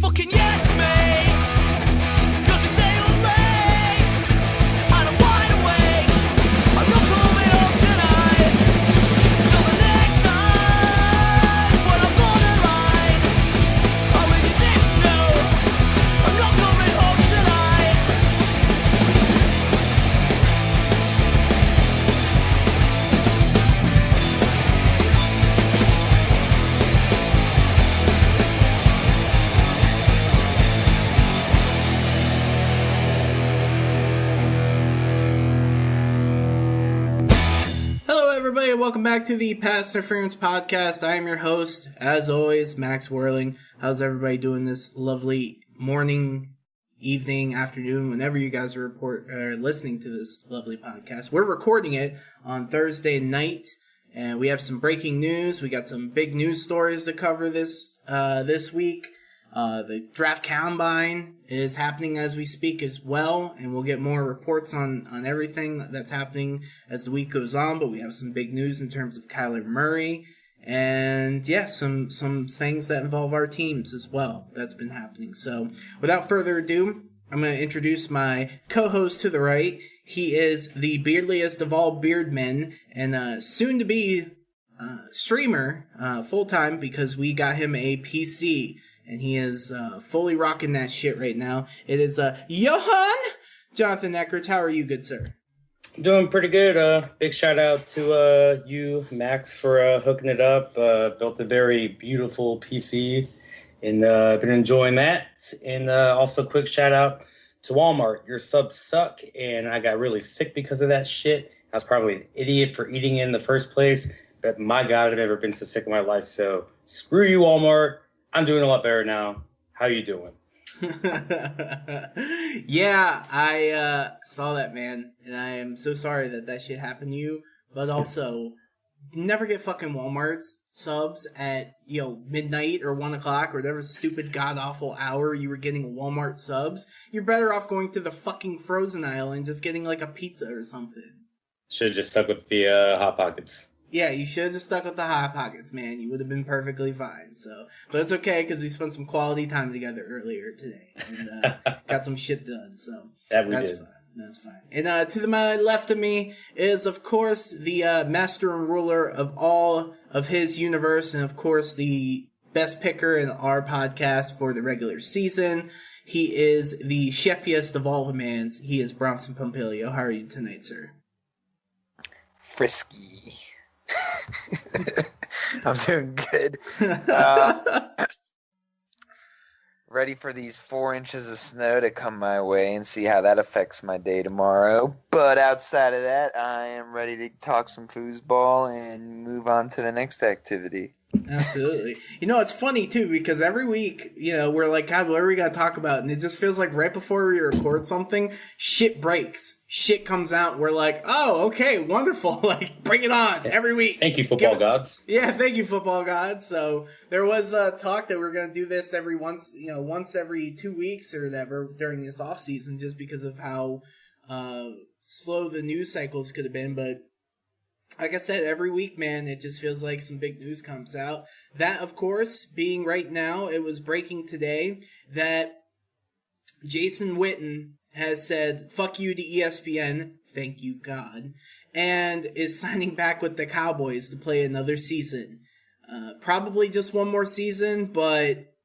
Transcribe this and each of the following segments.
fucking yes me. 'Cause we stay all late, and I'm wide awake. I'm not coming home tonight. So the next time when I'm on the line, I'll read you this note. I'm not coming home tonight. Hello, everybody, and welcome back to the Pass Interference Podcast. I am your host, as always, Max Whirling. How's everybody doing this lovely morning, evening, afternoon, whenever you guys are listening to this lovely podcast? We're recording it on Thursday night, and we have some breaking news. We got some big news stories to cover this week. The draft combine is happening as we speak as well, and we'll get more reports on everything that's happening as the week goes on, but we have some big news in terms of Kyler Murray, and yeah, some things that involve our teams as well that's been happening. So without further ado, I'm going to introduce my co-host to the right. He is the beardliest of all beardmen, and soon to be streamer full-time, because we got him a PC. And he is fully rocking that shit right now. It is Johan Jonathan Eckert. How are you, good sir? Doing pretty good. Big shout out to you, Max, for hooking it up. Built a very beautiful PC, and I've been enjoying that. And also quick shout out to Walmart. Your subs suck, and I got really sick because of that shit. I was probably an idiot for eating it in the first place, but my God, I've never been so sick in my life. So screw you, Walmart. I'm doing a lot better now. How you doing? Yeah, I saw that, man, and I am so sorry that shit happened to you. But also, never get fucking Walmart's subs at midnight or 1 o'clock or whatever stupid god awful hour you were getting Walmart subs. You're better off going to the fucking frozen aisle and just getting like a pizza or something. Should have just stuck with the Hot Pockets. Yeah, you should have just stuck with the Hot Pockets, man. You would have been perfectly fine. So, but it's okay because we spent some quality time together earlier today and got some shit done. So that's fine. That's fine. And to my left of me is, of course, the master and ruler of all of his universe, and of course the best picker in our podcast for the regular season. He is the chefiest of all the mans. He is Bronson Pompilio. How are you tonight, sir? Frisky. I'm doing good. Ready for these 4 inches of snow to come my way and see how that affects my day tomorrow. But outside of that, I am ready to talk some foosball and move on to the next activity. Absolutely. It's funny, too, because every week, we're like, God, what are we going to talk about? And it just feels like right before we record something, shit breaks. Shit comes out. We're like, oh, okay, wonderful. Like, bring it on every week. Thank you, football gods. Yeah, thank you, football gods. So there was talk that we were going to do this once every 2 weeks or whatever during this off season, just because of how slow the news cycles could have been. But like I said, every week, man, it just feels like some big news comes out. That, of course, being right now, it was breaking today that Jason Witten has said, fuck you to ESPN, thank you, God, and is signing back with the Cowboys to play another season. Probably just one more season, but,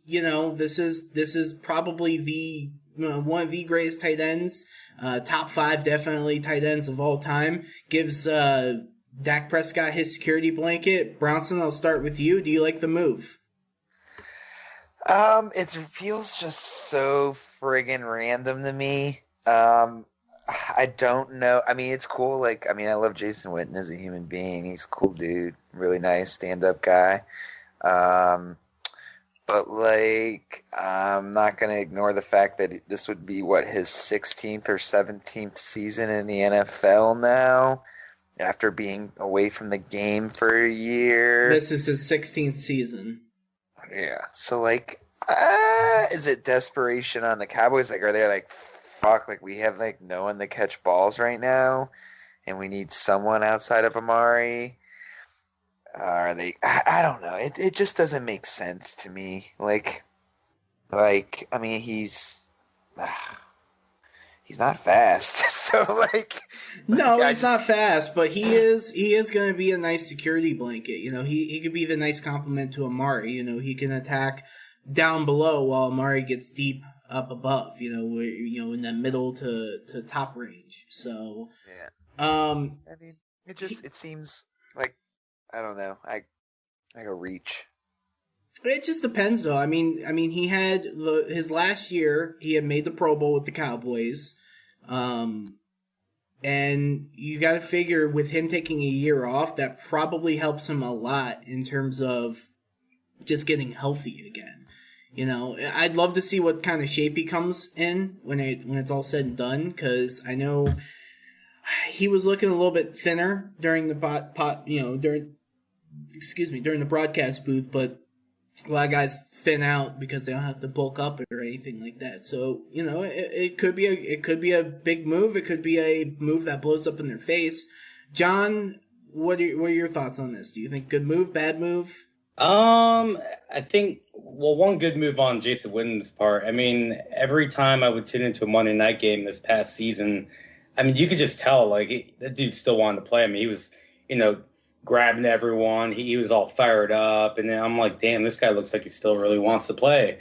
this is probably the one of the greatest tight ends. Top 5 definitely tight ends of all time. Gives Dak Prescott his security blanket. Bronson, I'll start with you. Do you like the move? It feels just so friggin' random to me. I don't know. I mean, it's cool. I love Jason Witten as a human being. He's a cool dude. Really nice stand-up guy. But, I'm not going to ignore the fact that this would be, his 16th or 17th season in the NFL now, after being away from the game for a year. This is his 16th season. Yeah. So, is it desperation on the Cowboys? Are they fuck, we have, no one to catch balls right now, and we need someone outside of Amari? Are they? I don't know. It just doesn't make sense to me. Like, I mean, he's not fast, so like. No, I he's just- not fast, but he is going to be a nice security blanket. You know, he could be the nice complement to Amari. You know, he can attack down below while Amari gets deep up above. You know, where, you know, in that middle to top range. So, Yeah. I I mean, it seems like, I don't know, like a reach. it just depends, though. I mean, he had his last year. He had made the Pro Bowl with the Cowboys. And you got to figure with him taking a year off, that probably helps him a lot in terms of just getting healthy again. You know, I'd love to see what kind of shape he comes in when it's all said and done, because I know he was looking a little bit thinner during the during the broadcast booth, but a lot of guys thin out because they don't have to bulk up or anything like that. So, you know, it could be a big move. It could be a move that blows up in their face. John, what are your thoughts on this? Do you think good move, bad move? I think, well, one good move on Jason Witten's part. I mean, every time I would tune into a Monday night game this past season, I mean, you could just tell, like, that dude still wanted to play. I mean, he was, you know, grabbing everyone. He was all fired up. And then I'm like, damn, this guy looks like he still really wants to play.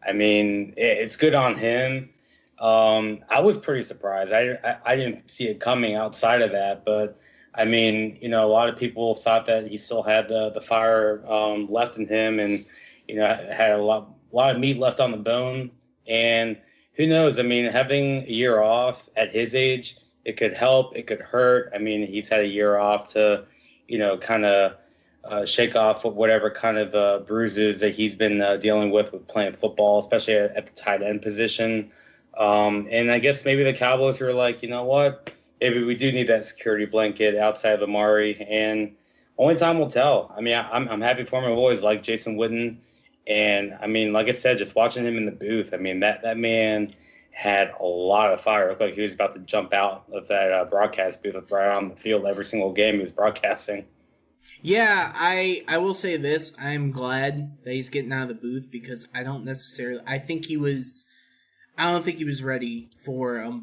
I mean, it's good on him. I was pretty surprised. I didn't see it coming outside of that. But, I mean, you know, a lot of people thought that he still had the fire left in him and, you know, had a lot of meat left on the bone. And who knows? I mean, having a year off at his age, it could help. It could hurt. I mean, he's had a year off to, you know, kind of shake off whatever kind of bruises that he's been dealing with playing football, especially at the tight end position. And I guess maybe the Cowboys were like, you know what? Maybe we do need that security blanket outside of Amari, and only time will tell. I mean, I'm happy for him. I've always liked Jason Witten, and I mean, like I said, just watching him in the booth, I mean, that man had a lot of fire. It looked like he was about to jump out of that broadcast booth right on the field every single game he was broadcasting. Yeah, I will say this. I'm glad that he's getting out of the booth because I don't think he was ready for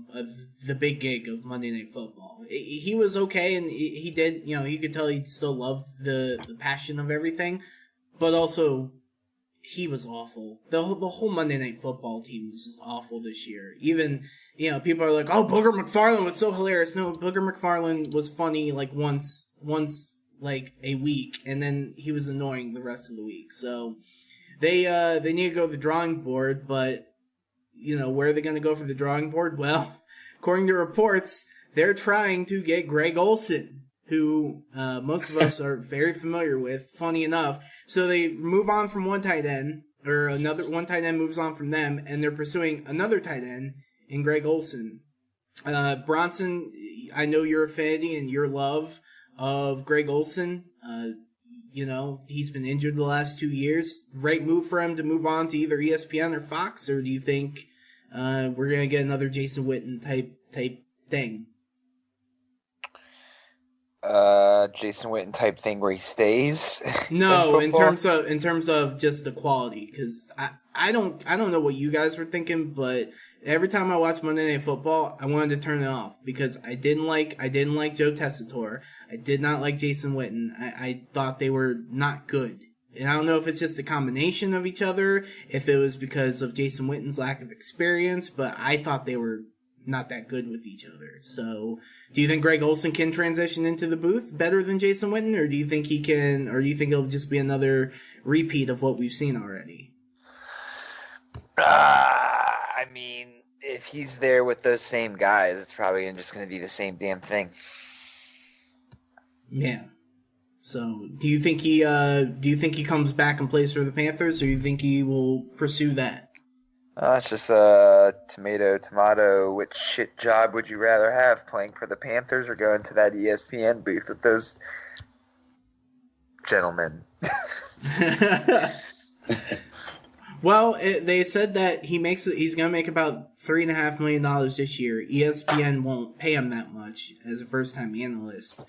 the big gig of Monday Night Football. He was okay, and he did, you know, you could tell he still loved the passion of everything, but also he was awful. The whole Monday Night Football team was just awful this year. Even, you know, people are like, oh, Booger McFarland was so hilarious. No, Booger McFarland was funny like once like a week, and then he was annoying the rest of the week. So they need to go to the drawing board, but you know, where are they going to go for the drawing board? Well, according to reports, they're trying to get Greg Olsen, who most of us are very familiar with, funny enough. So they move on from one tight end, or another one tight end moves on from them, and they're pursuing another tight end in Greg Olsen. Bronson, I know your affinity and your love of Greg Olsen. You know, he's been injured the last 2 years. Right move for him to move on to either ESPN or Fox, or do you think we're going to get another Jason Witten type thing? Jason Witten type thing where he stays. No, in terms of just the quality, because I don't know what you guys were thinking, but every time I watch Monday Night Football, I wanted to turn it off because I didn't like Joe Tessitore. I did not like Jason Witten. I thought they were not good. And I don't know if it's just a combination of each other, if it was because of Jason Witten's lack of experience, but I thought they were not that good with each other. So, do you think Greg Olsen can transition into the booth better than Jason Witten, or do you think he can, or do you think it'll just be another repeat of what we've seen already? I mean, if he's there with those same guys, it's probably just going to be the same damn thing. Yeah. So, do you think he comes back and plays for the Panthers, or do you think he will pursue that? It's just tomato. Which shit job would you rather have, playing for the Panthers or going to that ESPN booth with those gentlemen? Well, they said that he's going to make about $3.5 million this year. ESPN won't pay him that much as a first-time analyst.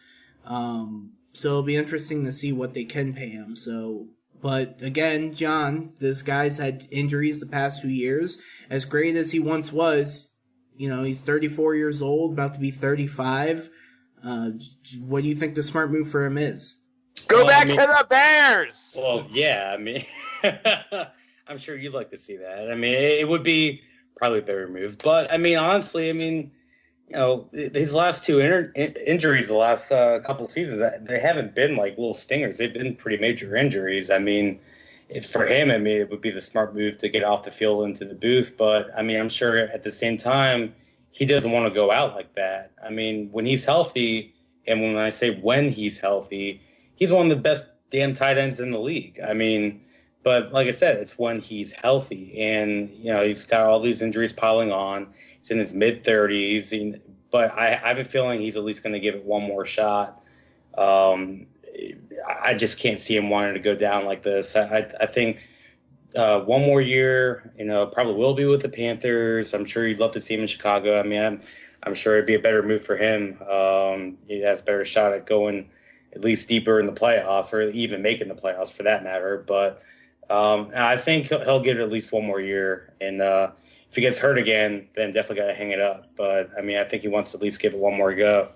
So it'll be interesting to see what they can pay him. So But again, John, this guy's had injuries the past 2 years. As great as he once was, he's 34 years old, about to be 35. What do you think the smart move for him is? Go back to the Bears! Well, yeah, I mean, I'm sure you'd like to see that. I mean, it would be probably a better move. But, I mean, honestly, his last two injuries the last couple seasons, they haven't been like little stingers. They've been pretty major injuries. I mean, for him, it would be the smart move to get off the field into the booth. But, I mean, I'm sure at the same time, he doesn't want to go out like that. I mean, when he's healthy, and when I say when he's healthy, he's one of the best damn tight ends in the league. I mean, but like I said, it's when he's healthy. And, he's got all these injuries piling on. He's in his mid-30s. But I have a feeling he's at least going to give it one more shot. I just can't see him wanting to go down like this. I think one more year, probably will be with the Panthers. I'm sure you'd love to see him in Chicago. I mean, I'm sure it'd be a better move for him. He has a better shot at going at least deeper in the playoffs, or even making the playoffs for that matter. But I think he'll get at least one more year. And if he gets hurt again, then definitely got to hang it up. But, I mean, I think he wants to at least give it one more go.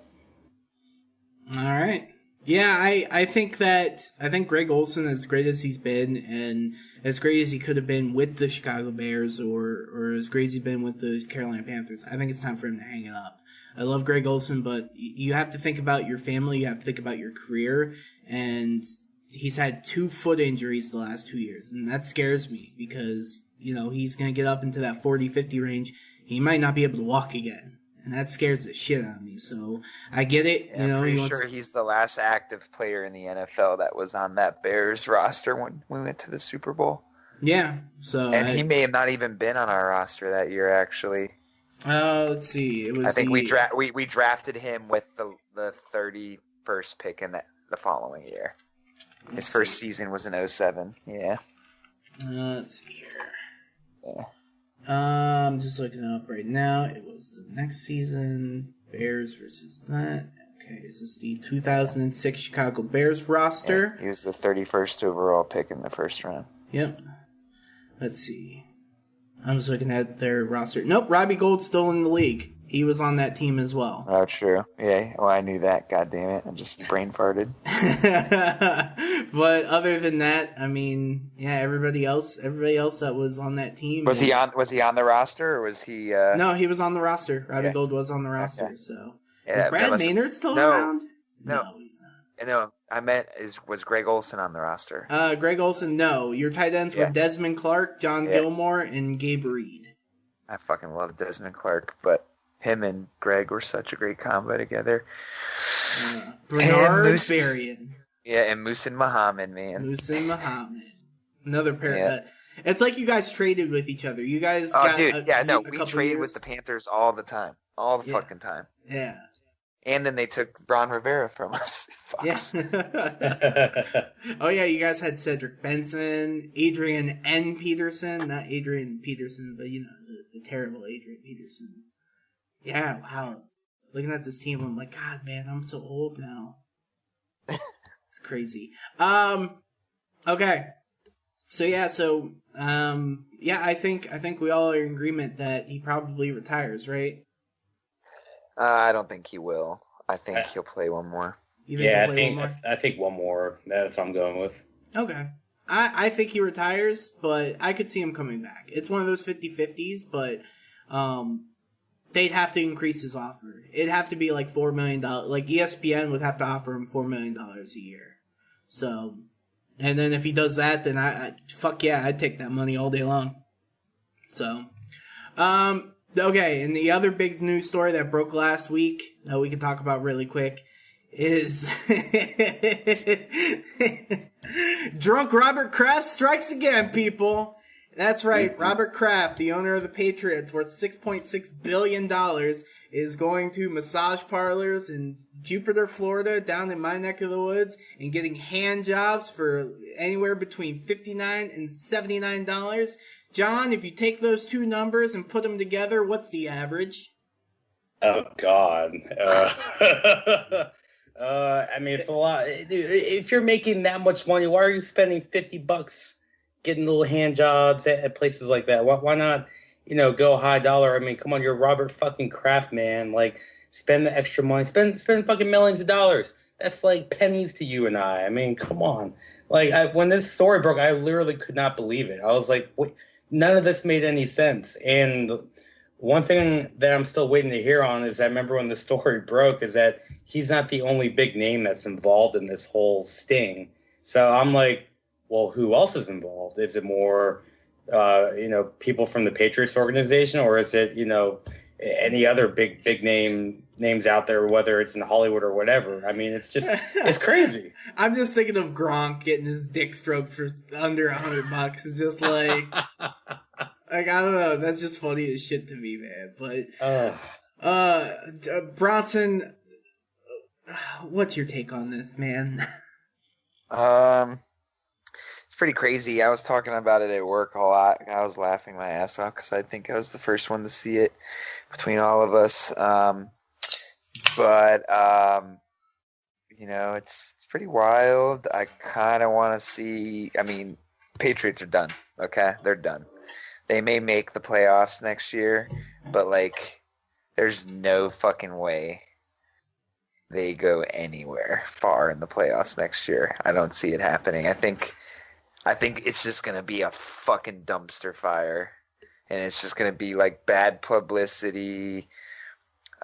All right. Yeah, I think Greg Olsen, as great as he's been, and as great as he could have been with the Chicago Bears, or as great as he's been with the Carolina Panthers, I think it's time for him to hang it up. I love Greg Olsen, but you have to think about your family, you have to think about your career, and he's had 2 foot injuries the last 2 years, and that scares me because, he's going to get up into that 40-50 range. He might not be able to walk again. And that scares the shit out of me. So I get it. Yeah, I'm pretty sure he's the last active player in the NFL that was on that Bears roster when we went to the Super Bowl. Yeah. So he may have not even been on our roster that year, actually. Let's see. I think we drafted him with the 31st pick in the following year. His first season was in 2007. Yeah. Let's see here. Yeah. I'm just looking up right now. It was the next season. Bears versus that. Okay, is this the 2006 Chicago Bears roster? Yeah, he was the 31st overall pick in the first round. Yep. Let's see. I'm just looking at their roster. Nope, Robbie Gould's still in the league. He was on that team as well. Oh, true. Yeah, well, I knew that. God damn it. I just brain farted. But other than that, I mean, yeah, everybody else that was on that team. Was he on the roster, or was he? No, he was on the roster. Robbie Gould was on the roster. Okay. So yeah, is Brad Maynard still around? No, he's not. No, I meant was Greg Olsen on the roster? Greg Olsen, no. Your tight ends were Desmond Clark, John Gilmore, and Gabe Reed. I fucking love Desmond Clark, but him and Greg were such a great combo together. Bernard Berrien. Yeah, and Musin Muhammad, man. Musin Muhammad. Another pair. Yeah. It's like you guys traded with each other. You guys we traded with the Panthers all the time. All the fucking time. Yeah. And then they took Ron Rivera from us. Fucks. Yeah. Oh, yeah, you guys had Cedric Benson, Adrian N. Peterson. Not Adrian Peterson, but, the terrible Adrian Peterson. Yeah, wow. Looking at this team, I'm like, God, man, I'm so old now. It's crazy. Okay. So I think we all are in agreement that he probably retires, right? I don't think he will. I think he'll play one more. I think one more. That's what I'm going with. Okay. I think he retires, but I could see him coming back. It's one of those 50-50s, but they'd have to increase his offer. It'd have to be like $4 million. Like ESPN would have to offer him $4 million a year. So, and then if he does that, then I'd take that money all day long. So, okay, and the other big news story that broke last week that we can talk about really quick is Drunk Robert Kraft strikes again, people. That's right, Robert Kraft, the owner of the Patriots, worth $6.6 billion, is going to massage parlors in Jupiter, Florida, down in my neck of the woods, and getting hand jobs for anywhere between $59 and $79. John, if you take those two numbers and put them together, what's the average? Oh, God. I mean, it's a lot. If you're making that much money, why are you spending $50 getting little hand jobs at places like that? Why not, go high dollar? I mean, come on, you're Robert fucking Kraft, man. Like, spend the extra money. Spend fucking millions of dollars. That's like pennies to you and I. I mean, come on. Like, when this story broke, I literally could not believe it. I was like, wait, none of this made any sense. And one thing that I'm still waiting to hear on is I remember when the story broke is that he's not the only big name that's involved in this whole sting. So I'm like, well, who else is involved? Is it more, people from the Patriots organization, or is it, any other big names out there, whether it's in Hollywood or whatever? I mean, it's crazy. I'm just thinking of Gronk getting his dick stroked for under $100. It's just like, I don't know. That's just funny as shit to me, man. But, Bronson, what's your take on this, man? It's pretty crazy. I was talking about it at work a lot. I was laughing my ass off because I think I was the first one to see it between all of us. It's pretty wild. I kind of want to see. I mean, Patriots are done. Okay, they're done. They may make the playoffs next year, but like, there's no fucking way they go anywhere far in the playoffs next year. I don't see it happening. I think it's just going to be a fucking dumpster fire, and it's just going to be like bad publicity.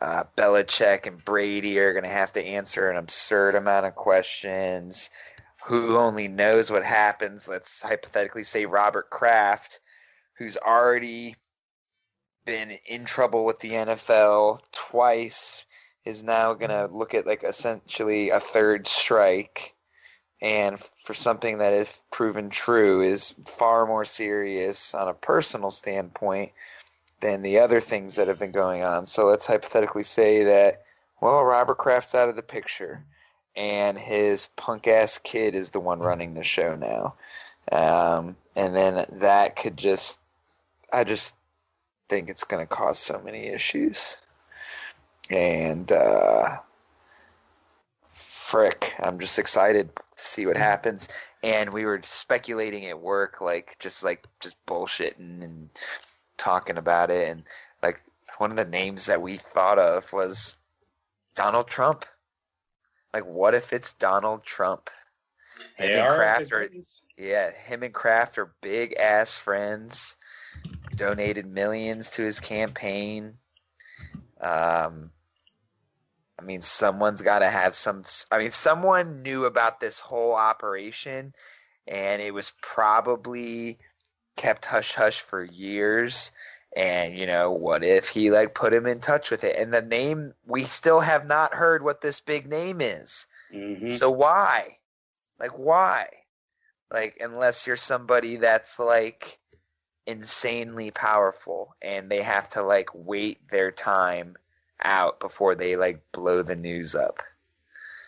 Belichick and Brady are going to have to answer an absurd amount of questions. Who only knows what happens? Let's hypothetically say Robert Kraft, who's already been in trouble with the NFL twice, is now going to look at like essentially a third strike. And for something that is proven true is far more serious on a personal standpoint than the other things that have been going on. So let's hypothetically say that, well, Robert Kraft's out of the picture and his punk-ass kid is the one running the show now. And then that could I just think it's going to cause so many issues. And, frick, I'm just excited to see what happens. And we were speculating at work, just bullshitting and talking about it. And like, one of the names that we thought of was Donald Trump. Like, what if it's Donald Trump? Him and Kraft are big ass friends. Donated millions to his campaign. I mean, someone's got to have someone knew about this whole operation, and it was probably kept hush-hush for years. And, what if he, put him in touch with it? And the name, we still have not heard what this big name is. Mm-hmm. So why? Why? Unless you're somebody that's, insanely powerful, and they have to, wait their time out before they blow the news up.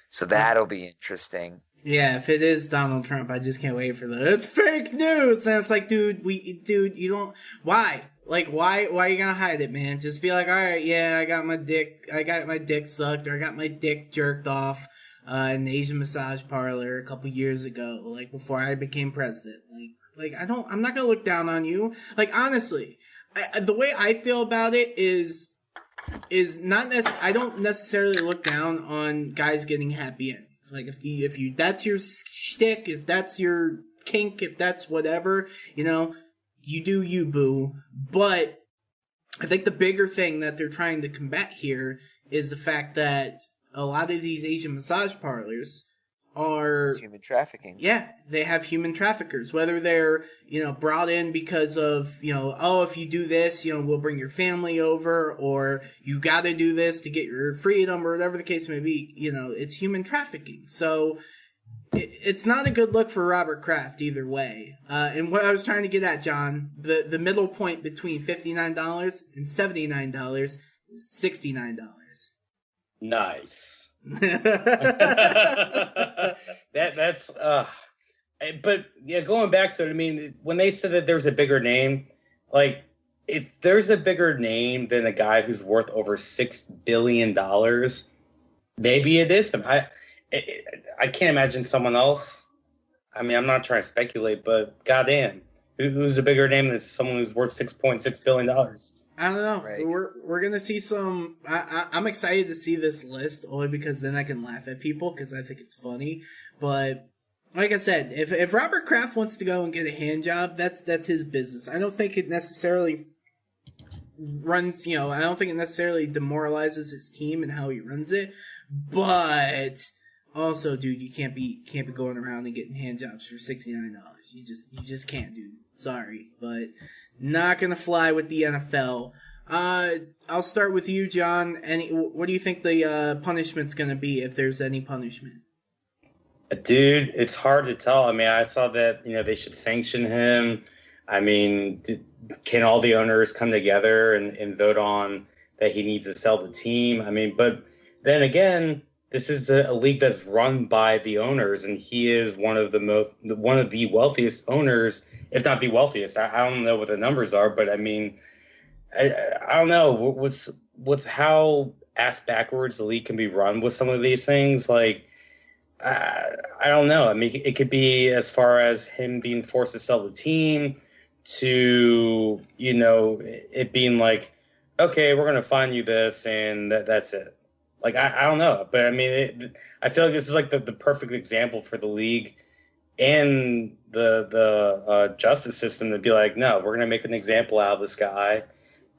So that'll be interesting. Yeah, if it is Donald Trump, I just can't wait for it's fake news. And it's like, dude, you don't, why? Why are you gonna hide it, man? Just be like, all right, yeah, I got my dick sucked, or I got my dick jerked off in an Asian massage parlor a couple years ago, before I became president. I'm not gonna look down on you. Honestly, the way I feel about it is not I don't necessarily look down on guys getting happy endings. If you that's your shtick, if that's your kink, if that's whatever, you do you, boo. But I think the bigger thing that they're trying to combat here is the fact that a lot of these Asian massage parlors are human trafficking. Yeah, they have human traffickers, whether they're, brought in because of, if you do this, we'll bring your family over, or you got to do this to get your freedom, or whatever the case may be. It's human trafficking. So it's not a good look for Robert Kraft either way. And what I was trying to get at, John, the middle point between $59 and $79 is $69. Nice. That's but yeah, going back to it, I mean, when they said that there's a bigger name, if there's a bigger name than a guy who's worth over $6 billion, maybe it is him. I can't imagine someone else. I mean, I'm not trying to speculate, but goddamn, who's a bigger name than someone who's worth $6.6 billion? I don't know. Right. We're gonna see some. I'm excited to see this list only because then I can laugh at people because I think it's funny. But like I said, if Robert Kraft wants to go and get a hand job, that's his business. I don't think it necessarily runs. I don't think it necessarily demoralizes his team and how he runs it. But also, dude, you can't be going around and getting hand jobs for $69. You just can't, dude. Sorry, but not gonna fly with the NFL. I'll start with you, John. What do you think the punishment's gonna be, if there's any punishment? Dude, it's hard to tell. I mean, I saw that they should sanction him. I mean, can all the owners come together and vote on that he needs to sell the team? I mean, but then again, this is a league that's run by the owners, and he is one of the wealthiest owners, if not the wealthiest. I don't know what the numbers are, but I mean, I don't know with how ass backwards the league can be run with some of these things. Like, I don't know. I mean, it could be as far as him being forced to sell the team to it being like, okay, we're gonna fine you this, and that's it. Like, I don't know, but I mean, I feel like this is like the perfect example for the league and the justice system to be like, no, we're going to make an example out of this guy.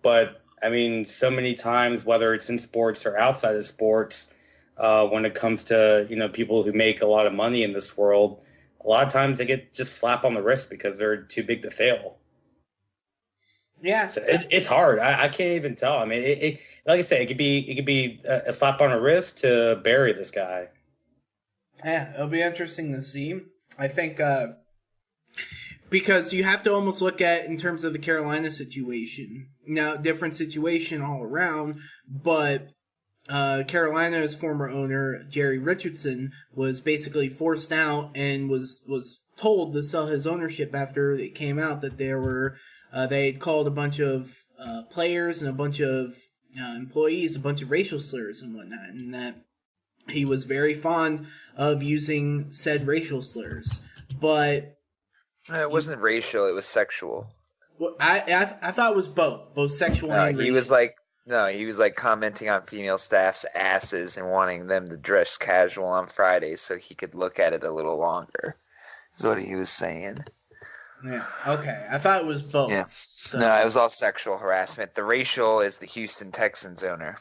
But I mean, so many times, whether it's in sports or outside of sports, when it comes to, people who make a lot of money in this world, a lot of times they get just slapped on the wrist because they're too big to fail. Yeah, so it's hard. I can't even tell. I mean, like I said, it could be a slap on the wrist to bury this guy. Yeah, it'll be interesting to see. I think because you have to almost look at in terms of the Carolina situation. Now, different situation all around, but Carolina's former owner Jerry Richardson was basically forced out and was told to sell his ownership after it came out that there were. They had called a bunch of players and a bunch of employees a bunch of racial slurs and whatnot, and that he was very fond of using said racial slurs. But it wasn't racial; it was sexual. Well, I thought it was both sexual and racial. He was like commenting on female staff's asses and wanting them to dress casual on Fridays so he could look at it a little longer. Is what he was saying. Yeah. Okay. I thought it was both. Yeah. So. No, it was all sexual harassment. The racial is the Houston Texans owner.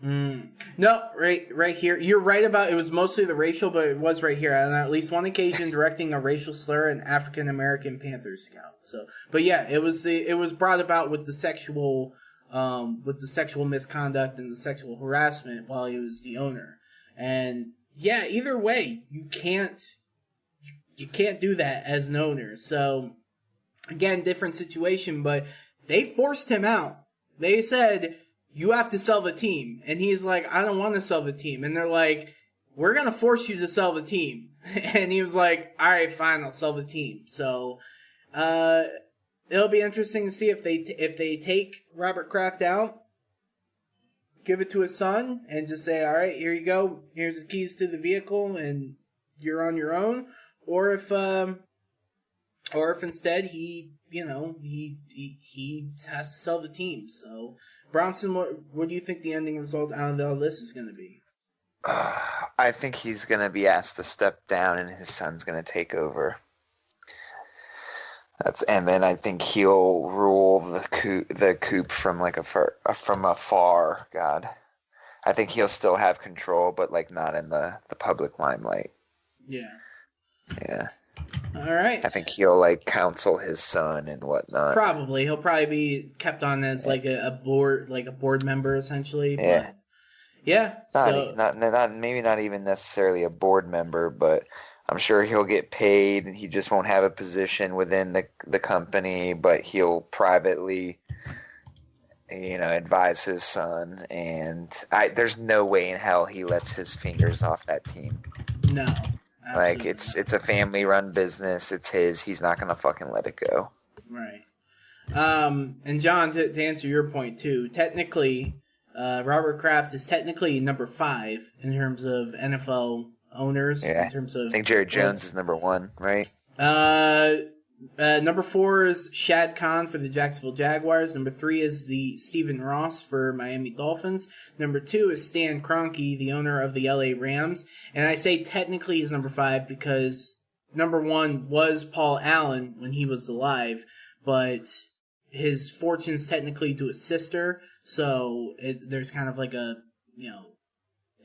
No, right here. You're right about it was mostly the racial, but it was right here on at least one occasion directing a racial slur an African American Panthers scout. So, but yeah, it was brought about with the sexual misconduct and the sexual harassment while he was the owner. And yeah, either way, you can't do that as an owner. So, again, different situation, but they forced him out. They said, you have to sell the team. And he's like, I don't want to sell the team. And they're like, we're going to force you to sell the team. And he was like, all right, fine, I'll sell the team. So, it'll be interesting to see if they take Robert Kraft out, give it to his son, and just say, all right, here you go. Here's the keys to the vehicle, and you're on your own. Or if instead he has to sell the team. So, Bronson, what do you think the ending result out of all this is going to be? I think he's going to be asked to step down, and his son's going to take over. And then I think he'll rule the coop from from afar. God, I think he'll still have control, but like not in the public limelight. Yeah. Yeah. All right. I think he'll like counsel his son and whatnot. Probably he'll be kept on as like a board member essentially. Yeah. But yeah. Maybe not even necessarily a board member, but I'm sure he'll get paid. And he just won't have a position within the company, but he'll privately, advise his son. And there's no way in hell he lets his fingers off that team. No. Like, it's a family-run business. It's his. He's not going to fucking let it go. Right. And John, to answer your point, too, technically, Robert Kraft is technically number 5 in terms of NFL owners. Yeah. In terms of, I think Jerry Jones is number 1, right? Number 4 is Shad Khan for the Jacksonville Jaguars. Number 3 is the Stephen Ross for Miami Dolphins. Number 2 is Stan Kroenke, the owner of the LA Rams. And I say technically he's number 5 because number 1 was Paul Allen when he was alive, but his fortune's technically to his sister. So there's kind of like a,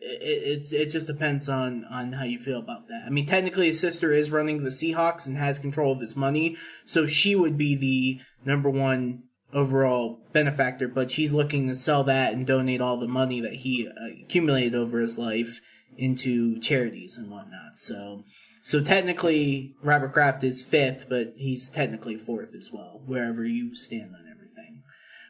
it just depends on how you feel about that. I mean, technically his sister is running the Seahawks and has control of his money, so she would be the number 1 overall benefactor, but she's looking to sell that and donate all the money that he accumulated over his life into charities and whatnot. So technically Robert Kraft is 5th, but he's technically 4th as well, wherever you stand on everything.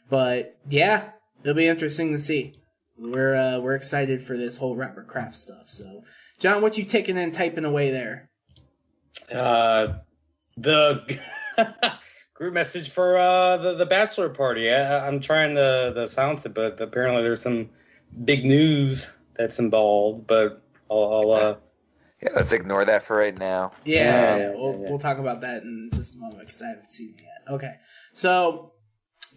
But yeah, it'll be interesting to see. We're excited for this whole Robert Kraft stuff. So, John, what you taking and typing away there? The group message for the bachelor party. I'm trying to silence it, but apparently there's some big news that's involved. But I'll Yeah, let's ignore that for right now. We'll talk about that in just a moment because I haven't seen it yet. Okay, so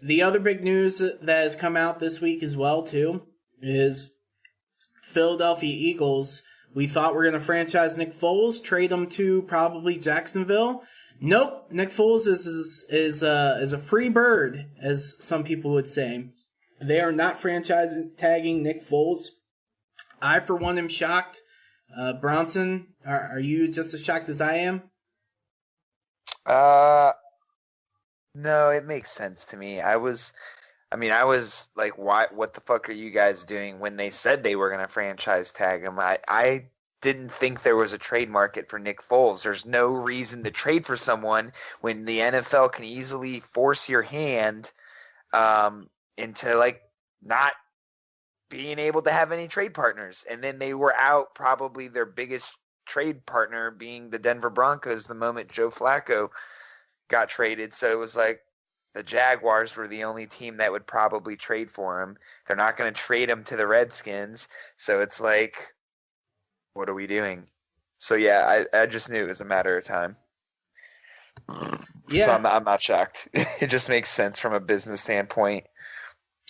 the other big news that has come out this week as well too is Philadelphia Eagles. We thought we were going to franchise Nick Foles, trade him to probably Jacksonville. Nope, Nick Foles is a free bird, as some people would say. They are not franchise tagging Nick Foles. I, for one, am shocked. Bronson, are you just as shocked as I am? No, it makes sense to me. I was like, what the fuck are you guys doing when they said they were going to franchise tag him? I didn't think there was a trade market for Nick Foles. There's no reason to trade for someone when the NFL can easily force your hand into like not being able to have any trade partners. And then they were out probably their biggest trade partner being the Denver Broncos the moment Joe Flacco got traded. So it was like the Jaguars were the only team that would probably trade for him. They're not going to trade him to the Redskins. So it's like, what are we doing? So yeah, I just knew it was a matter of time. Yeah. So I'm not shocked. It just makes sense from a business standpoint.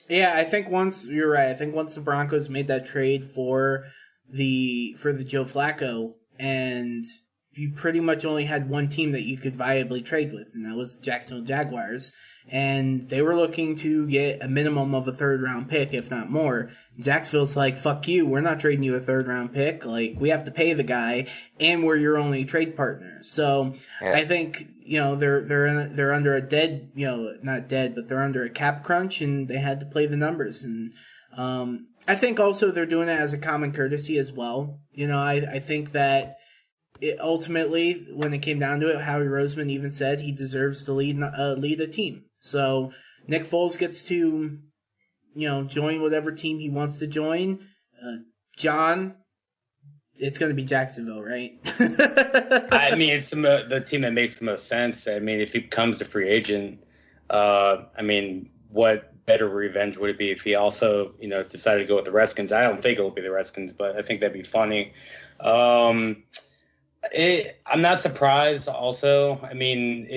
Yeah, I think you're right. I think once the Broncos made that trade for the Joe Flacco, and you pretty much only had one team that you could viably trade with, and that was the Jacksonville Jaguars. And they were looking to get a minimum of a 3rd-round pick, if not more. Jacksonville's like, fuck you, we're not trading you a 3rd-round pick. Like, we have to pay the guy, and we're your only trade partner. So, yeah. I think, they're under a dead, not dead, but they're under a cap crunch, and they had to play the numbers. And I think also they're doing it as a common courtesy as well. I think that ultimately, when it came down to it, Howie Roseman even said he deserves to lead a team. So Nick Foles gets to, join whatever team he wants to join. John, it's going to be Jacksonville, right? I mean, it's the team that makes the most sense. I mean, if he becomes a free agent, what better revenge would it be if he also, decided to go with the Redskins? I don't think it will be the Redskins, but I think that'd be funny. I'm not surprised also. I mean,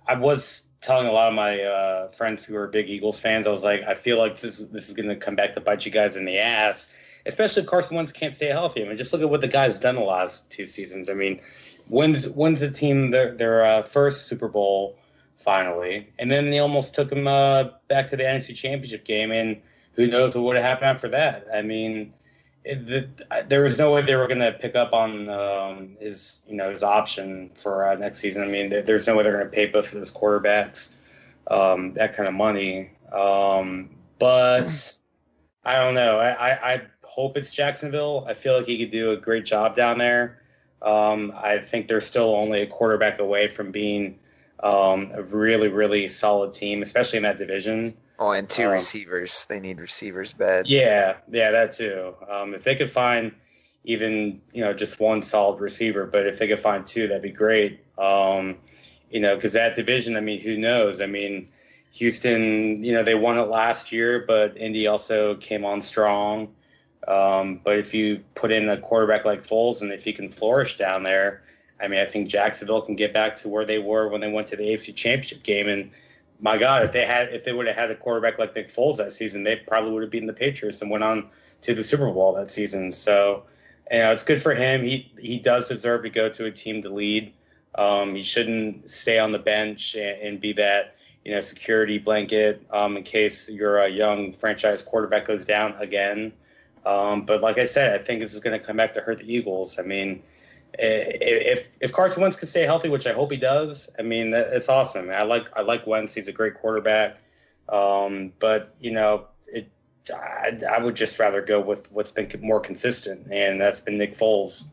I was telling a lot of my friends who are big Eagles fans, I was like, I feel like this is going to come back to bite you guys in the ass, especially if Carson Wentz can't stay healthy. I mean, just look at what the guy's done the last 2 seasons. I mean, wins the team their first Super Bowl finally, and then they almost took him back to the NFC Championship game, and who knows what would have happened after that. I mean, there was no way they were going to pick up on his option for next season. I mean, there's no way they're going to pay both of those quarterbacks that kind of money. But I don't know. I hope it's Jacksonville. I feel like he could do a great job down there. I think they're still only a quarterback away from being a really, really solid team, especially in that division. Oh, and 2 receivers. They need receivers bad. Yeah, that too. If they could find even, just one solid receiver, but if they could find 2, that'd be great. Because that division, I mean, who knows? I mean, Houston, they won it last year, but Indy also came on strong. But if you put in a quarterback like Foles and if he can flourish down there, I mean, I think Jacksonville can get back to where they were when they went to the AFC Championship game. And my God, if they would have had a quarterback like Nick Foles that season, they probably would have beaten the Patriots and went on to the Super Bowl that season. So, it's good for him. He does deserve to go to a team to lead. He shouldn't stay on the bench and be that, security blanket in case your young franchise quarterback goes down again. But like I said, I think this is going to come back to hurt the Eagles. I mean, if Carson Wentz can stay healthy, which I hope he does, I mean, it's awesome. I like Wentz. He's a great quarterback. But I would just rather go with what's been more consistent, and that's been Nick Foles.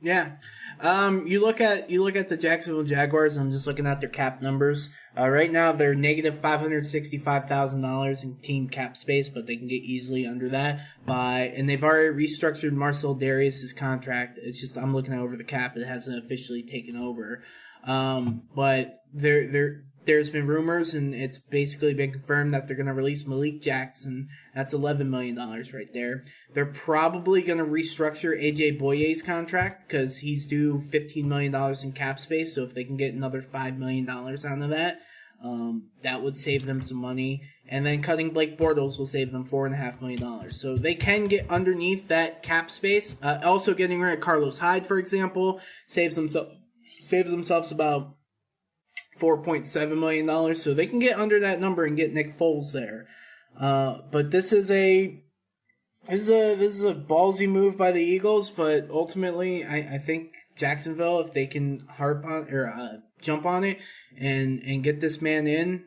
Yeah. You look at the Jacksonville Jaguars. I'm just looking at their cap numbers. Right now they're negative $565,000 in team cap space, but they can get easily under that and they've already restructured Marcel Darius's contract. It's just I'm looking over the cap. It hasn't officially taken over. But there's been rumors, and it's basically been confirmed that they're going to release Malik Jackson. That's $11 million right there. They're probably going to restructure A.J. Boye's contract because he's due $15 million in cap space. So if they can get another $5 million out of that, that would save them some money. And then cutting Blake Bortles will save them $4.5 million. So they can get underneath that cap space. Also getting rid of Carlos Hyde, for example, saves themselves about $4.7 million, so they can get under that number and get Nick Foles there. But this is a ballsy move by the Eagles, but ultimately I think Jacksonville, if they can jump on it and get this man in,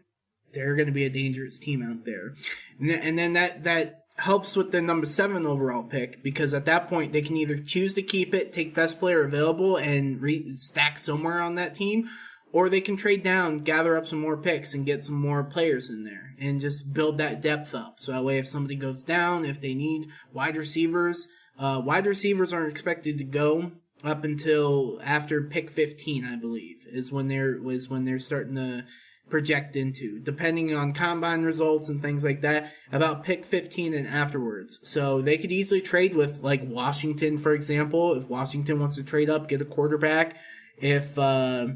they're going to be a dangerous team out there. And then that helps with the number 7 overall pick, because at that point they can either choose to keep it, take best player available, and stack somewhere on that team, or they can trade down, gather up some more picks, and get some more players in there, and just build that depth up. So that way, if somebody goes down, if they need wide receivers aren't expected to go up until after pick 15, I believe, is when they're starting to project into, depending on combine results and things like that, about pick 15 and afterwards. So they could easily trade with, like, Washington, for example. If Washington wants to trade up, get a quarterback. If I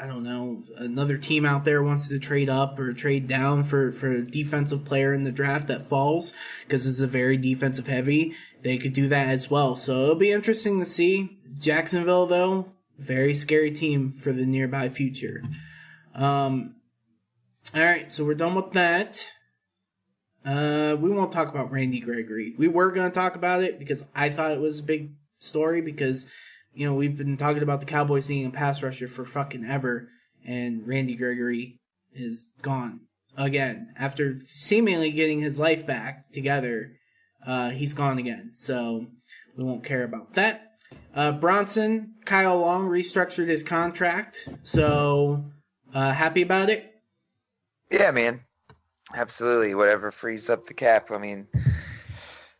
don't know, another team out there wants to trade up or trade down for a defensive player in the draft that falls, because it's a very defensive heavy, they could do that as well. So it'll be interesting to see. Jacksonville, though, very scary team for the nearby future. All right, so we're done with that. We won't talk about Randy Gregory. We were going to talk about it because I thought it was a big story, because we've been talking about the Cowboys needing a pass rusher for fucking ever, and Randy Gregory is gone again. After seemingly getting his life back together, he's gone again. So we won't care about that. Bronson, Kyle Long restructured his contract. So happy about it? Yeah, man. Absolutely. Whatever frees up the cap. I mean,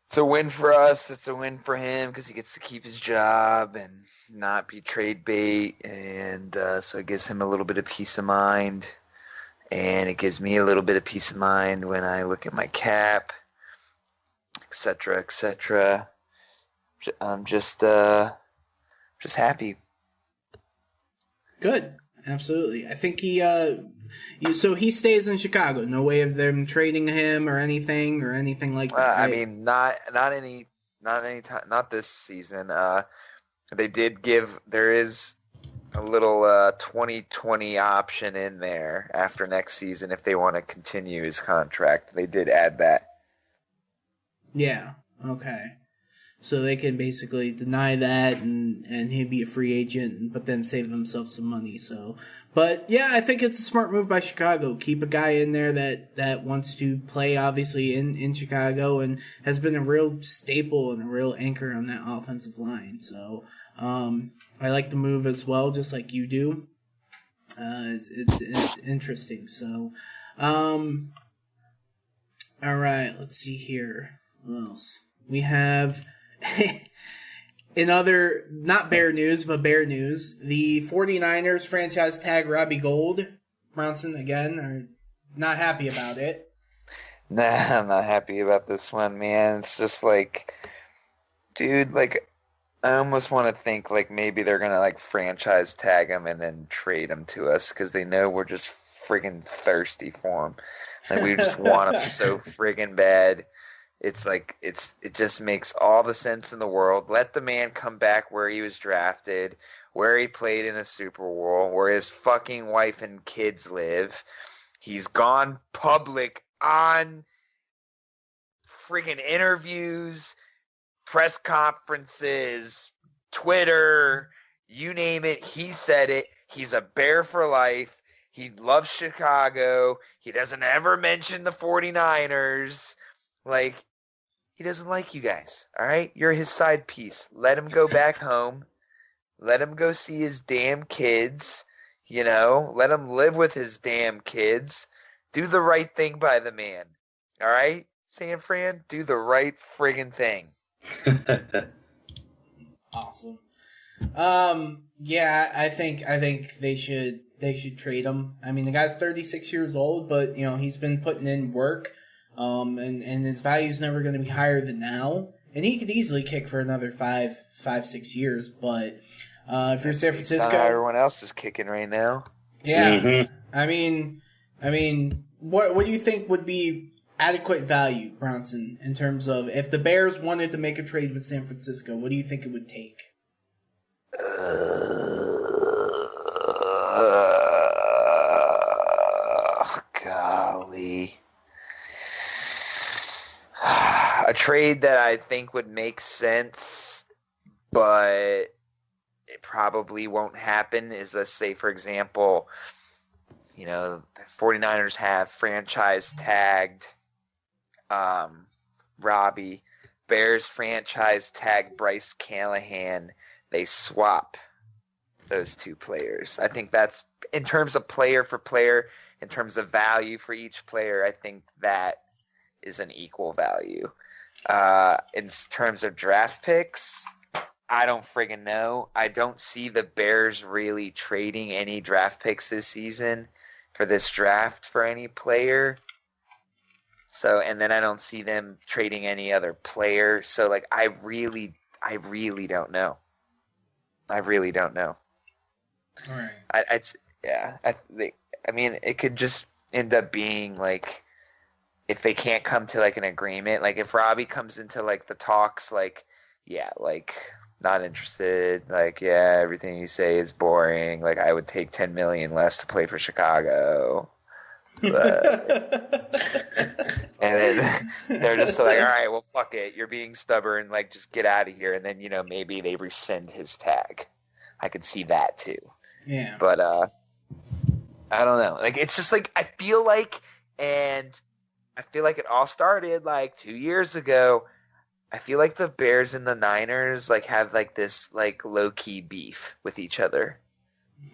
it's a win for us. It's a win for him because he gets to keep his job and not be trade bait. And so it gives him a little bit of peace of mind. And it gives me a little bit of peace of mind when I look at my cap, etc., etc. I'm just happy. Good. Absolutely. I think so he stays in Chicago. No way of them trading him or anything like that. Right? I mean, not this season. They did there is a little 2020 option in there after next season if they want to continue his contract. They did add that. Yeah. Okay. So they can basically deny that and he'd be a free agent, but then save themselves some money. So, but yeah, I think it's a smart move by Chicago. Keep a guy in there that wants to play, obviously, in Chicago, and has been a real staple and a real anchor on that offensive line. So, I like the move as well, just like you do. It's interesting. So, all right, let's see here. What else? We have In other, not bear news, but bear news, the 49ers franchise tag Robbie Gould. Bronson, again, are not happy about it. Nah, I'm not happy about this one, man. It's just like, dude, like, I almost want to think like maybe they're gonna like franchise tag him and then trade him to us because they know we're just friggin' thirsty for him. Like we just want him so friggin' bad. It's like it just makes all the sense in the world. Let the man come back where he was drafted, where he played in a Super Bowl, where his fucking wife and kids live. He's gone public on friggin' interviews, press conferences, Twitter, you name it. He said it. He's a Bear for life. He loves Chicago. He doesn't ever mention the 49ers. Like, he doesn't like you guys, all right? You're his side piece. Let him go back home. Let him go see his damn kids, you know? Let him live with his damn kids. Do the right thing by the man, all right? San Fran, do the right friggin' thing. Awesome. Yeah, I think they should trade him. I mean, the guy's 36 years old, but you know he's been putting in work. And his value's never going to be higher than now. And he could easily kick for another 6 years. But if you're San Francisco, not how everyone else is kicking right now. Yeah, Mhm. I mean, what do you think would be adequate value, Bronson, in terms of if the Bears wanted to make a trade with San Francisco? What do you think it would take? Golly. A trade that I think would make sense, but it probably won't happen is, let's say, for example, you know, the 49ers have franchise tagged Robbie. Bears franchise tagged Bryce Callahan. They swap those two players. I think that's, in terms of player for player, in terms of value for each player, I think that is an equal value. In terms of draft picks, I don't friggin' know. I don't see the Bears really trading any draft picks this season for this draft for any player. So, and then I don't see them trading any other player. So, like, I really don't know. I really don't know. All right. I mean, it could just end up being like, if they can't come to like an agreement, like if Robbie comes into like the talks, like, yeah, like not interested, like, yeah, everything you say is boring, like I would take 10 million less to play for Chicago. But, and then they're just like, all right, well, fuck it, you're being stubborn, like just get out of here. And then, you know, maybe they rescind his tag. I could see that too. Yeah. But I don't know. Like, it's just like, I feel like it all started like 2 years ago. I feel like the Bears and the Niners like have like this like low-key beef with each other.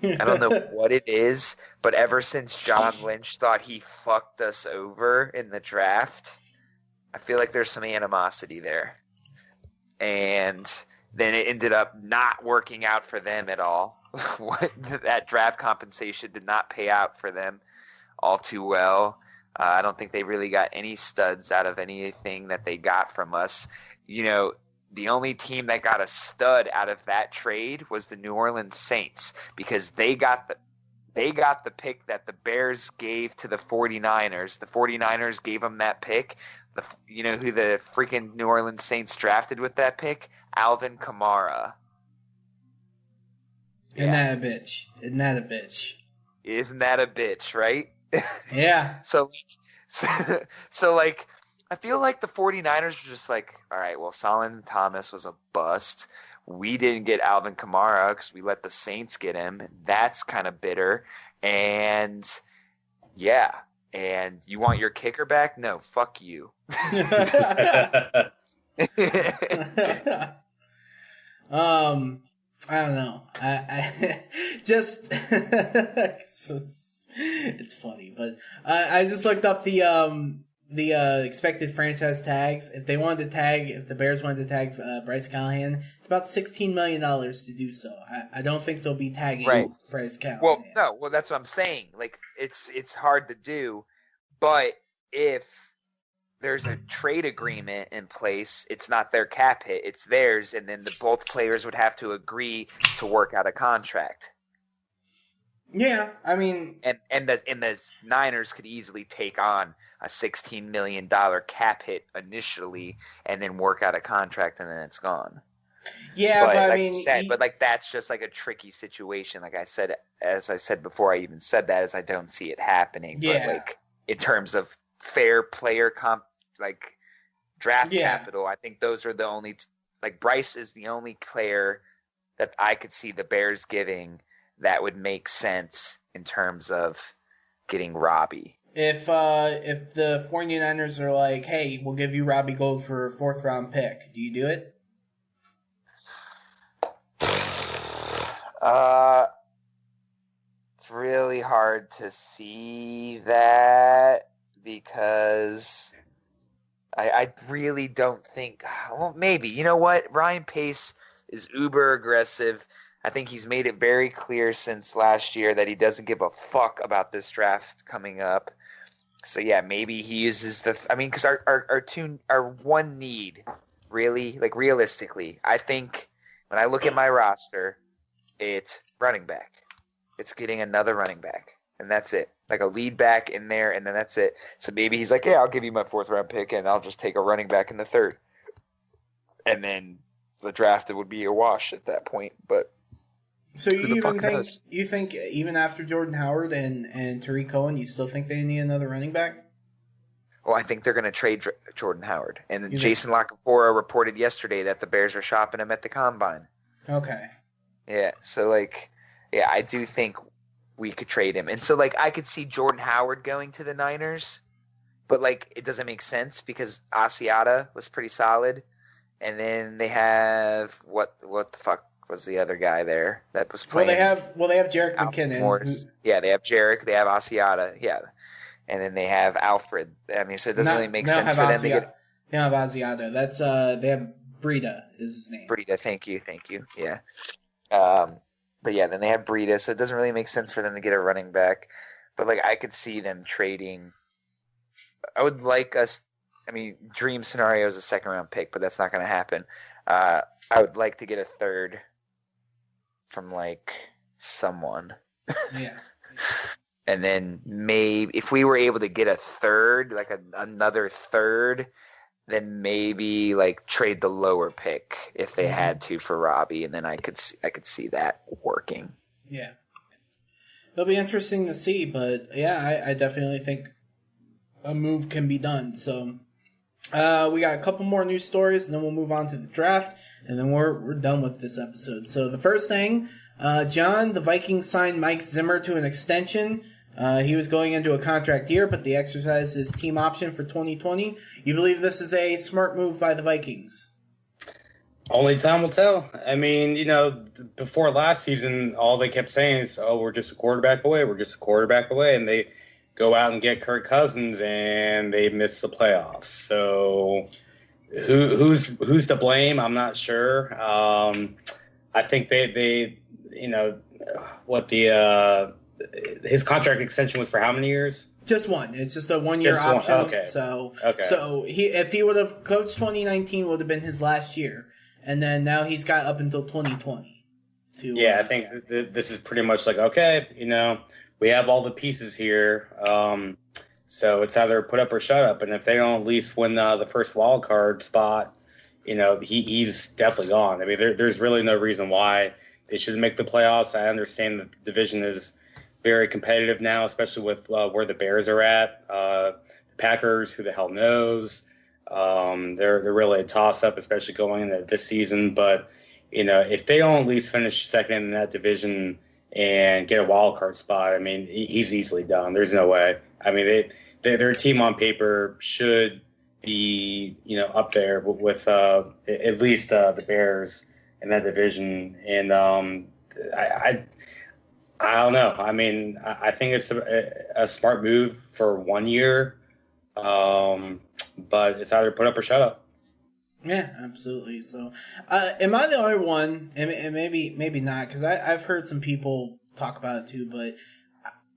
I don't know what it is, but ever since John Lynch thought he fucked us over in the draft, I feel like there's some animosity there. And then it ended up not working out for them at all. That draft compensation did not pay out for them all too well. I don't think they really got any studs out of anything that they got from us. You know, the only team that got a stud out of that trade was the New Orleans Saints, because they got the pick that the Bears gave to the 49ers. The 49ers gave them that pick. You know who the freaking New Orleans Saints drafted with that pick? Alvin Kamara. Isn't that a bitch? Isn't that a bitch? Isn't that a bitch, right? Yeah. So like, I feel like the 49ers are just like, all right, well, Solomon Thomas was a bust. We didn't get Alvin Kamara because we let the Saints get him. That's kind of bitter. And yeah, and you want your kicker back? No, fuck you. I don't know. I just so it's funny, but I just looked up the expected franchise tags. If the Bears wanted to tag Bryce Callahan, it's about $16 million to do so. I don't think they'll be tagging Bryce Callahan. Well, that's what I'm saying. Like, it's hard to do, but if there's a trade agreement in place, it's not their cap hit, it's theirs, and then both players would have to agree to work out a contract. Yeah, I mean, and the Niners could easily take on a $16 million cap hit initially, and then work out a contract, and then it's gone. Yeah, but like I mean, that's just like a tricky situation. Like I said, as I said before, I even said that as I don't see it happening. Yeah. But like in terms of fair player draft capital, I think those are the only Bryce is the only player that I could see the Bears giving that would make sense in terms of getting Robbie. If the 49ers are like, hey, we'll give you Robbie Gold for a 4th round pick, do you do it? It's really hard to see that because I really don't think. Well, maybe. You know what? Ryan Pace is uber aggressive. I think he's made it very clear since last year that he doesn't give a fuck about this draft coming up. So yeah, maybe he uses because our one need, really, like realistically, I think when I look at my roster, it's running back. It's getting another running back, and that's it. Like a lead back in there, and then that's it. So maybe he's like, yeah, I'll give you my 4th round pick, and I'll just take a running back in the 3rd. And then the draft would be a wash at that point. But so you think even after Jordan Howard and Tariq Cohen, you still think they need another running back? Well, I think they're going to trade Jordan Howard. And Jason Lockenfora reported yesterday that the Bears are shopping him at the Combine. Okay. Yeah, so I do think we could trade him. And so I could see Jordan Howard going to the Niners, but it doesn't make sense because Asiata was pretty solid. And then they have what the fuck was the other guy there that was playing? Well, they have Jerick McKinnon. Yeah, they have Jerick, they have Asiata, yeah. And then they have Alfred. I mean, so it doesn't really make sense for them to get. They don't have Asiata. That's they have Breida is his name. Breida, thank you, yeah. But yeah, then they have Breida, so it doesn't really make sense for them to get a running back. But I could see them trading. I would like us. I mean, dream scenario is a 2nd round pick, but that's not going to happen. I would like to get a 3rd from someone. Yeah. And then maybe if we were able to get a 3rd, another 3rd, then maybe trade the lower pick if they had to for Robbie, and then I could see that working. Yeah, it'll be interesting to see, but yeah, I definitely think a move can be done. So we got a couple more news stories, and then we'll move on to the draft, and then we're done with this episode. So the first thing, John, the Vikings signed Mike Zimmer to an extension. He was going into a contract year, but they exercised his team option for 2020. You believe this is a smart move by the Vikings? Only time will tell. I mean, before last season, all they kept saying is, "Oh, we're just a quarterback away. We're just a quarterback away," and they go out and get Kirk Cousins, and they miss the playoffs. So, who's to blame? I'm not sure. I think they his contract extension was for how many years? Just one. It's just a 1-year option. Okay. So if he would have coached 2019, would have been his last year, and then now he's got up until 2020. I think this is pretty much we have all the pieces here, so it's either put up or shut up. And if they don't at least win the first wild card spot, he's definitely gone. I mean, there's really no reason why they shouldn't make the playoffs. I understand that the division is very competitive now, especially with where the Bears are at. The Packers, who the hell knows? They're really a toss-up, especially going into this season. But, if they don't at least finish second in that division and get a wild card spot, I mean, he's easily done. There's no way. I mean, their team on paper should be, up there with at least the Bears in that division. And I don't know. I mean, I think it's a smart move for 1 year. But it's either put up or shut up. Yeah, absolutely. So, am I the only one? And maybe not, because I've heard some people talk about it too. But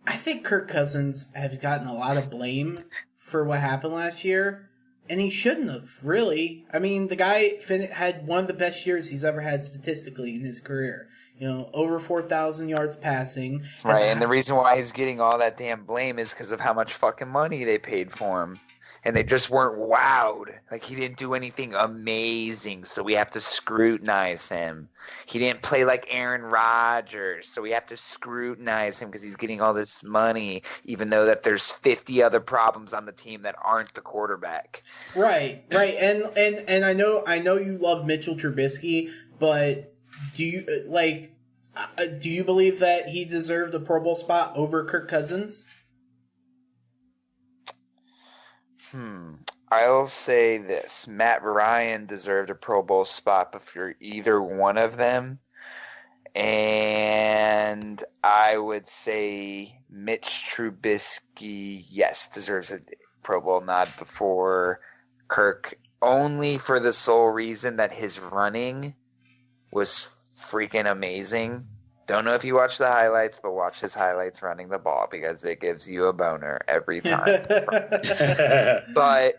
I think Kirk Cousins has gotten a lot of blame for what happened last year, and he shouldn't have. Really, I mean, the guy had one of the best years he's ever had statistically in his career. You know, over 4,000 yards passing. Right, and the reason why he's getting all that damn blame is because of how much fucking money they paid for him. And they just weren't wowed. Like, he didn't do anything amazing, so we have to scrutinize him. He didn't play like Aaron Rodgers, so we have to scrutinize him because he's getting all this money, even though that there's 50 other problems on the team that aren't the quarterback. Right. And I know you love Mitchell Trubisky, but do you believe that he deserved a Pro Bowl spot over Kirk Cousins? I'll say this. Matt Ryan deserved a Pro Bowl spot for either one of them. And I would say Mitch Trubisky, yes, deserves a Pro Bowl nod before Kirk, only for the sole reason that his running was freaking amazing. Don't know if you watch the highlights, but watch his highlights running the ball because it gives you a boner every time. But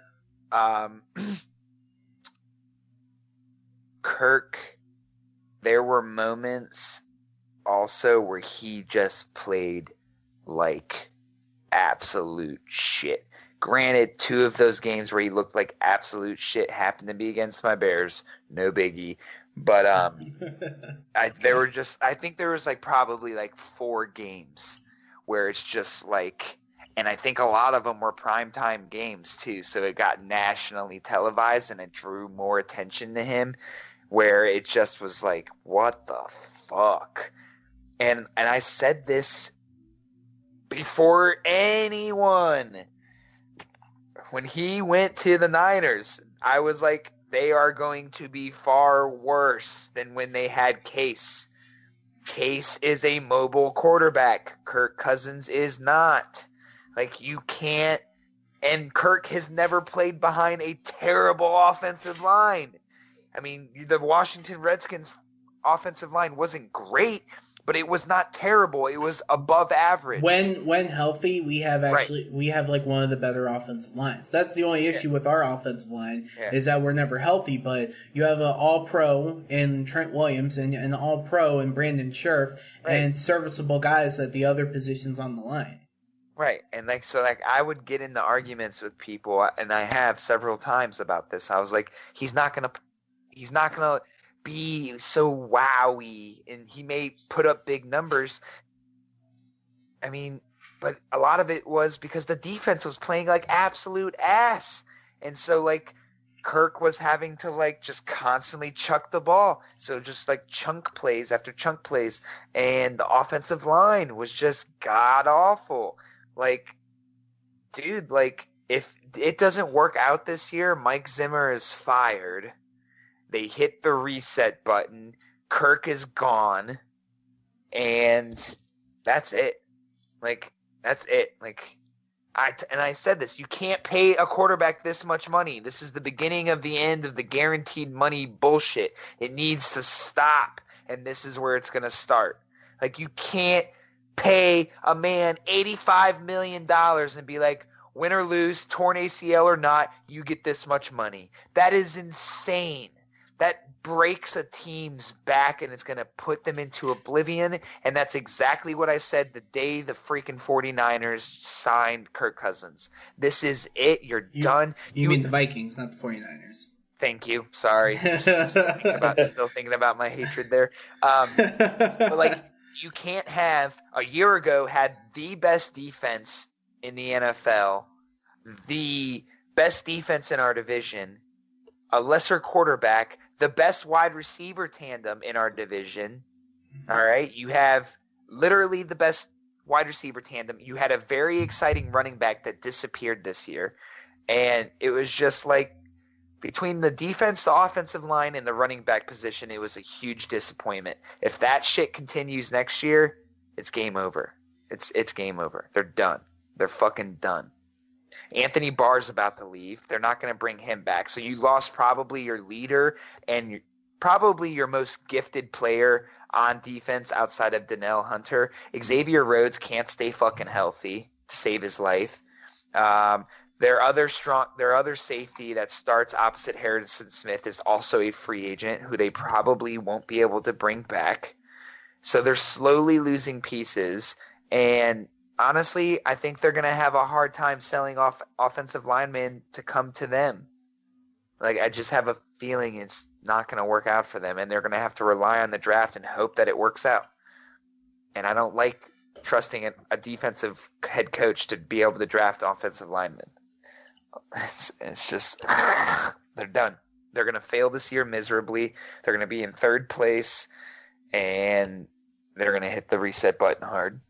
Kirk, there were moments also where he just played like absolute shit. Granted, 2 of those games where he looked like absolute shit happened to be against my Bears. No biggie. But I think there was like probably like 4 games where it's just like, and I think a lot of them were primetime games too, so it got nationally televised and it drew more attention to him, where it just was like, what the fuck? And I said this before anyone. When he went to the Niners, I was like, they are going to be far worse than when they had Case. Case is a mobile quarterback. Kirk Cousins is not. Like, you can't. And Kirk has never played behind a terrible offensive line. I mean, the Washington Redskins offensive line wasn't great, but it was not terrible. It was above average. When healthy, we have like one of the better offensive lines. That's the only issue with our offensive line is that we're never healthy. But you have an All-Pro in Trent Williams and an All-Pro in Brandon Scherf and serviceable guys at the other positions on the line. Right, and I would get into arguments with people, and I have several times about this. I was like, he's not gonna be so wowy, and he may put up big numbers. I mean, but a lot of it was because the defense was playing like absolute ass, and so like Kirk was having to like just constantly chuck the ball, so just like chunk plays after chunk plays, and the offensive line was just god awful. Like, dude, like if it doesn't work out this year, Mike Zimmer is fired. They hit the reset button. Kirk is gone. And that's it. Like, that's it. Like, I said this. You can't pay a quarterback this much money. This is the beginning of the end of the guaranteed money bullshit. It needs to stop. And this is where it's going to start. Like, you can't pay a man $85 million and be like, win or lose, torn ACL or not, you get this much money. That is insane. That breaks a team's back and it's going to put them into oblivion. And that's exactly what I said the day the freaking 49ers signed Kirk Cousins. This is it. You're done. You mean the Vikings, not the 49ers. Thank you. Sorry. I'm still thinking about my hatred there. But like, you can't have – a year ago had the best defense in the NFL, the best defense in our division, a lesser quarterback, the best wide receiver tandem in our division. All right? You have literally the best wide receiver tandem. You had a very exciting running back that disappeared this year. And it was just like between the defense, the offensive line, and the running back position, it was a huge disappointment. If that shit continues next year, it's game over. It's game over. They're done. They're fucking done. Anthony Barr's about to leave. They're not going to bring him back. So you lost probably your leader and probably your most gifted player on defense outside of Donnell Hunter. Xavier Rhodes can't stay fucking healthy to save his life. Their other safety that starts opposite Harrison Smith is also a free agent who they probably won't be able to bring back. So they're slowly losing pieces. And honestly, I think they're going to have a hard time selling off offensive linemen to come to them. Like, I just have a feeling it's not going to work out for them, and they're going to have to rely on the draft and hope that it works out. And I don't like trusting a defensive head coach to be able to draft offensive linemen. It's just they're done. They're going to fail this year miserably. They're going to be in third place, and they're going to hit the reset button hard.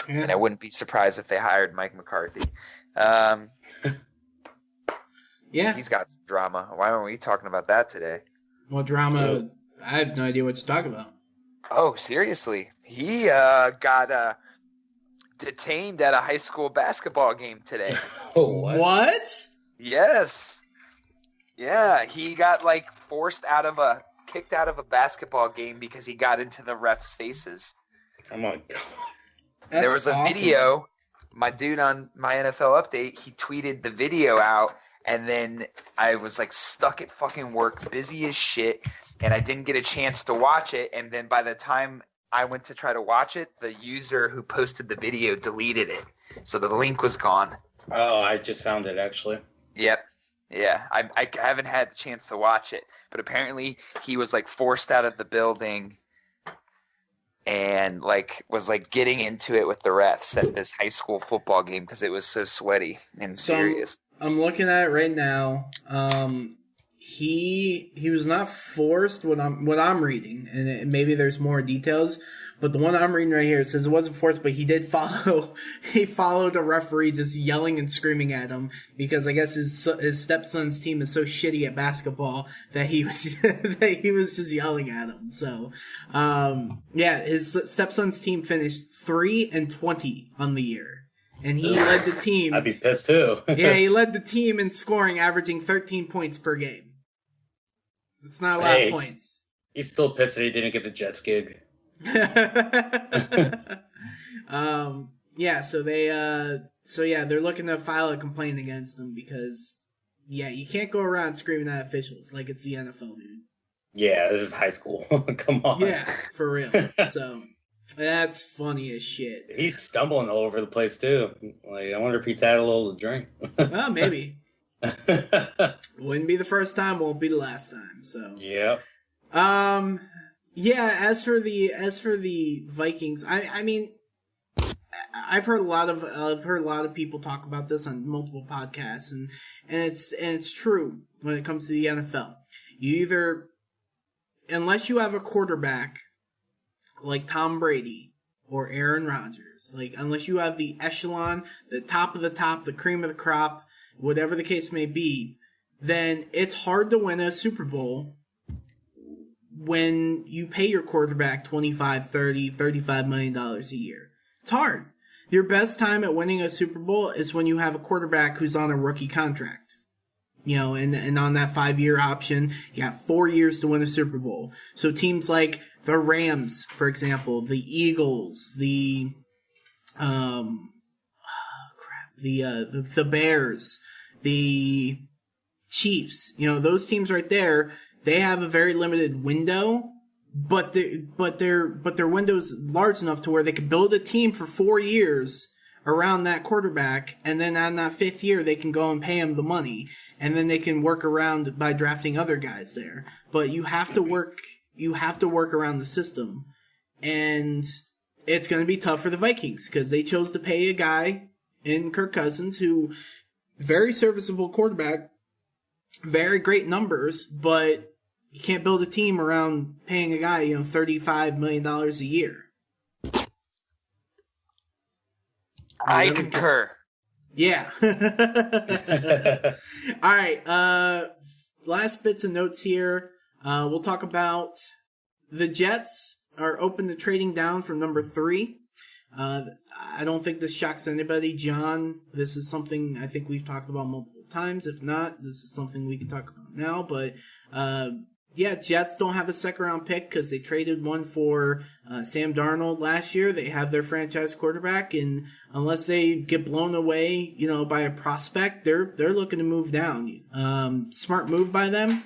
Yeah. And I wouldn't be surprised if they hired Mike McCarthy. Yeah. He's got some drama. Why aren't we talking about that today? Well, drama, I have no idea what to talk about. Oh, seriously. He got detained at a high school basketball game today. Oh, what? Yes. Yeah, he got kicked out of a basketball game because he got into the refs' faces. Oh my God. There was a video. My dude on my NFL update, he tweeted the video out, and then I was like stuck at fucking work, busy as shit, and I didn't get a chance to watch it. And then by the time I went to try to watch it, the user who posted the video deleted it. So the link was gone. Oh, I just found it actually. Yep. Yeah. I haven't had the chance to watch it, but apparently he was like forced out of the building and was getting into it with the refs at this high school football game because it was so sweaty and serious. I'm looking at it right now. He was not forced. What I'm reading, and maybe there's more details, but the one I'm reading right here says it wasn't forced, but he did follow. He followed a referee just yelling and screaming at him because I guess his stepson's team is so shitty at basketball that he was just yelling at him. So, yeah, his stepson's team finished 3-20 on the year. And he led the team. I'd be pissed too. Yeah, he led the team in scoring, averaging 13 points per game. It's not a lot of points. He's still pissed that he didn't get the Jets gig. Yeah, so they're looking to file a complaint against him because, yeah, you can't go around screaming at officials like it's the NFL, dude. Yeah, this is high school. Come on. Yeah, for real. So that's funny as shit. He's stumbling all over the place too. Like, I wonder if he's had a little to drink. Well, maybe. Wouldn't be the first time, won't be the last time. So. Yep. Yeah. As for the Vikings, I mean, I've heard a lot of people talk about this on multiple podcasts, and it's true when it comes to the NFL. You either, unless you have a quarterback like Tom Brady or Aaron Rodgers, unless you have the echelon, the top of the top, the cream of the crop, whatever the case may be, then it's hard to win a Super Bowl when you pay your quarterback $25, $30, $35 million a year. It's hard. Your best time at winning a Super Bowl is when you have a quarterback who's on a rookie contract. You know, and on that 5-year option, you have 4 years to win a Super Bowl. So teams like the Rams, for example, the Eagles, the Bears, the Chiefs, you know, those teams right there, they have a very limited window, but their window's large enough to where they can build a team for 4 years around that quarterback, and then on that 5th year they can go and pay him the money, and then they can work around by drafting other guys there. But you have to work around the system, and it's going to be tough for the Vikings because they chose to pay a guy in Kirk Cousins who very serviceable quarterback, very great numbers, but you can't build a team around paying a guy, you know, $35 million a year. I concur. Yeah. All right. Last bits and notes here. We'll talk about the Jets are open to trading down from number 3. I don't think this shocks anybody. John, this is something I think we've talked about multiple times. If not, this is something we can talk about now. But yeah, Jets don't have a second-round pick because they traded one for Sam Darnold last year. They have their franchise quarterback, and unless they get blown away, by a prospect, they're looking to move down. Smart move by them.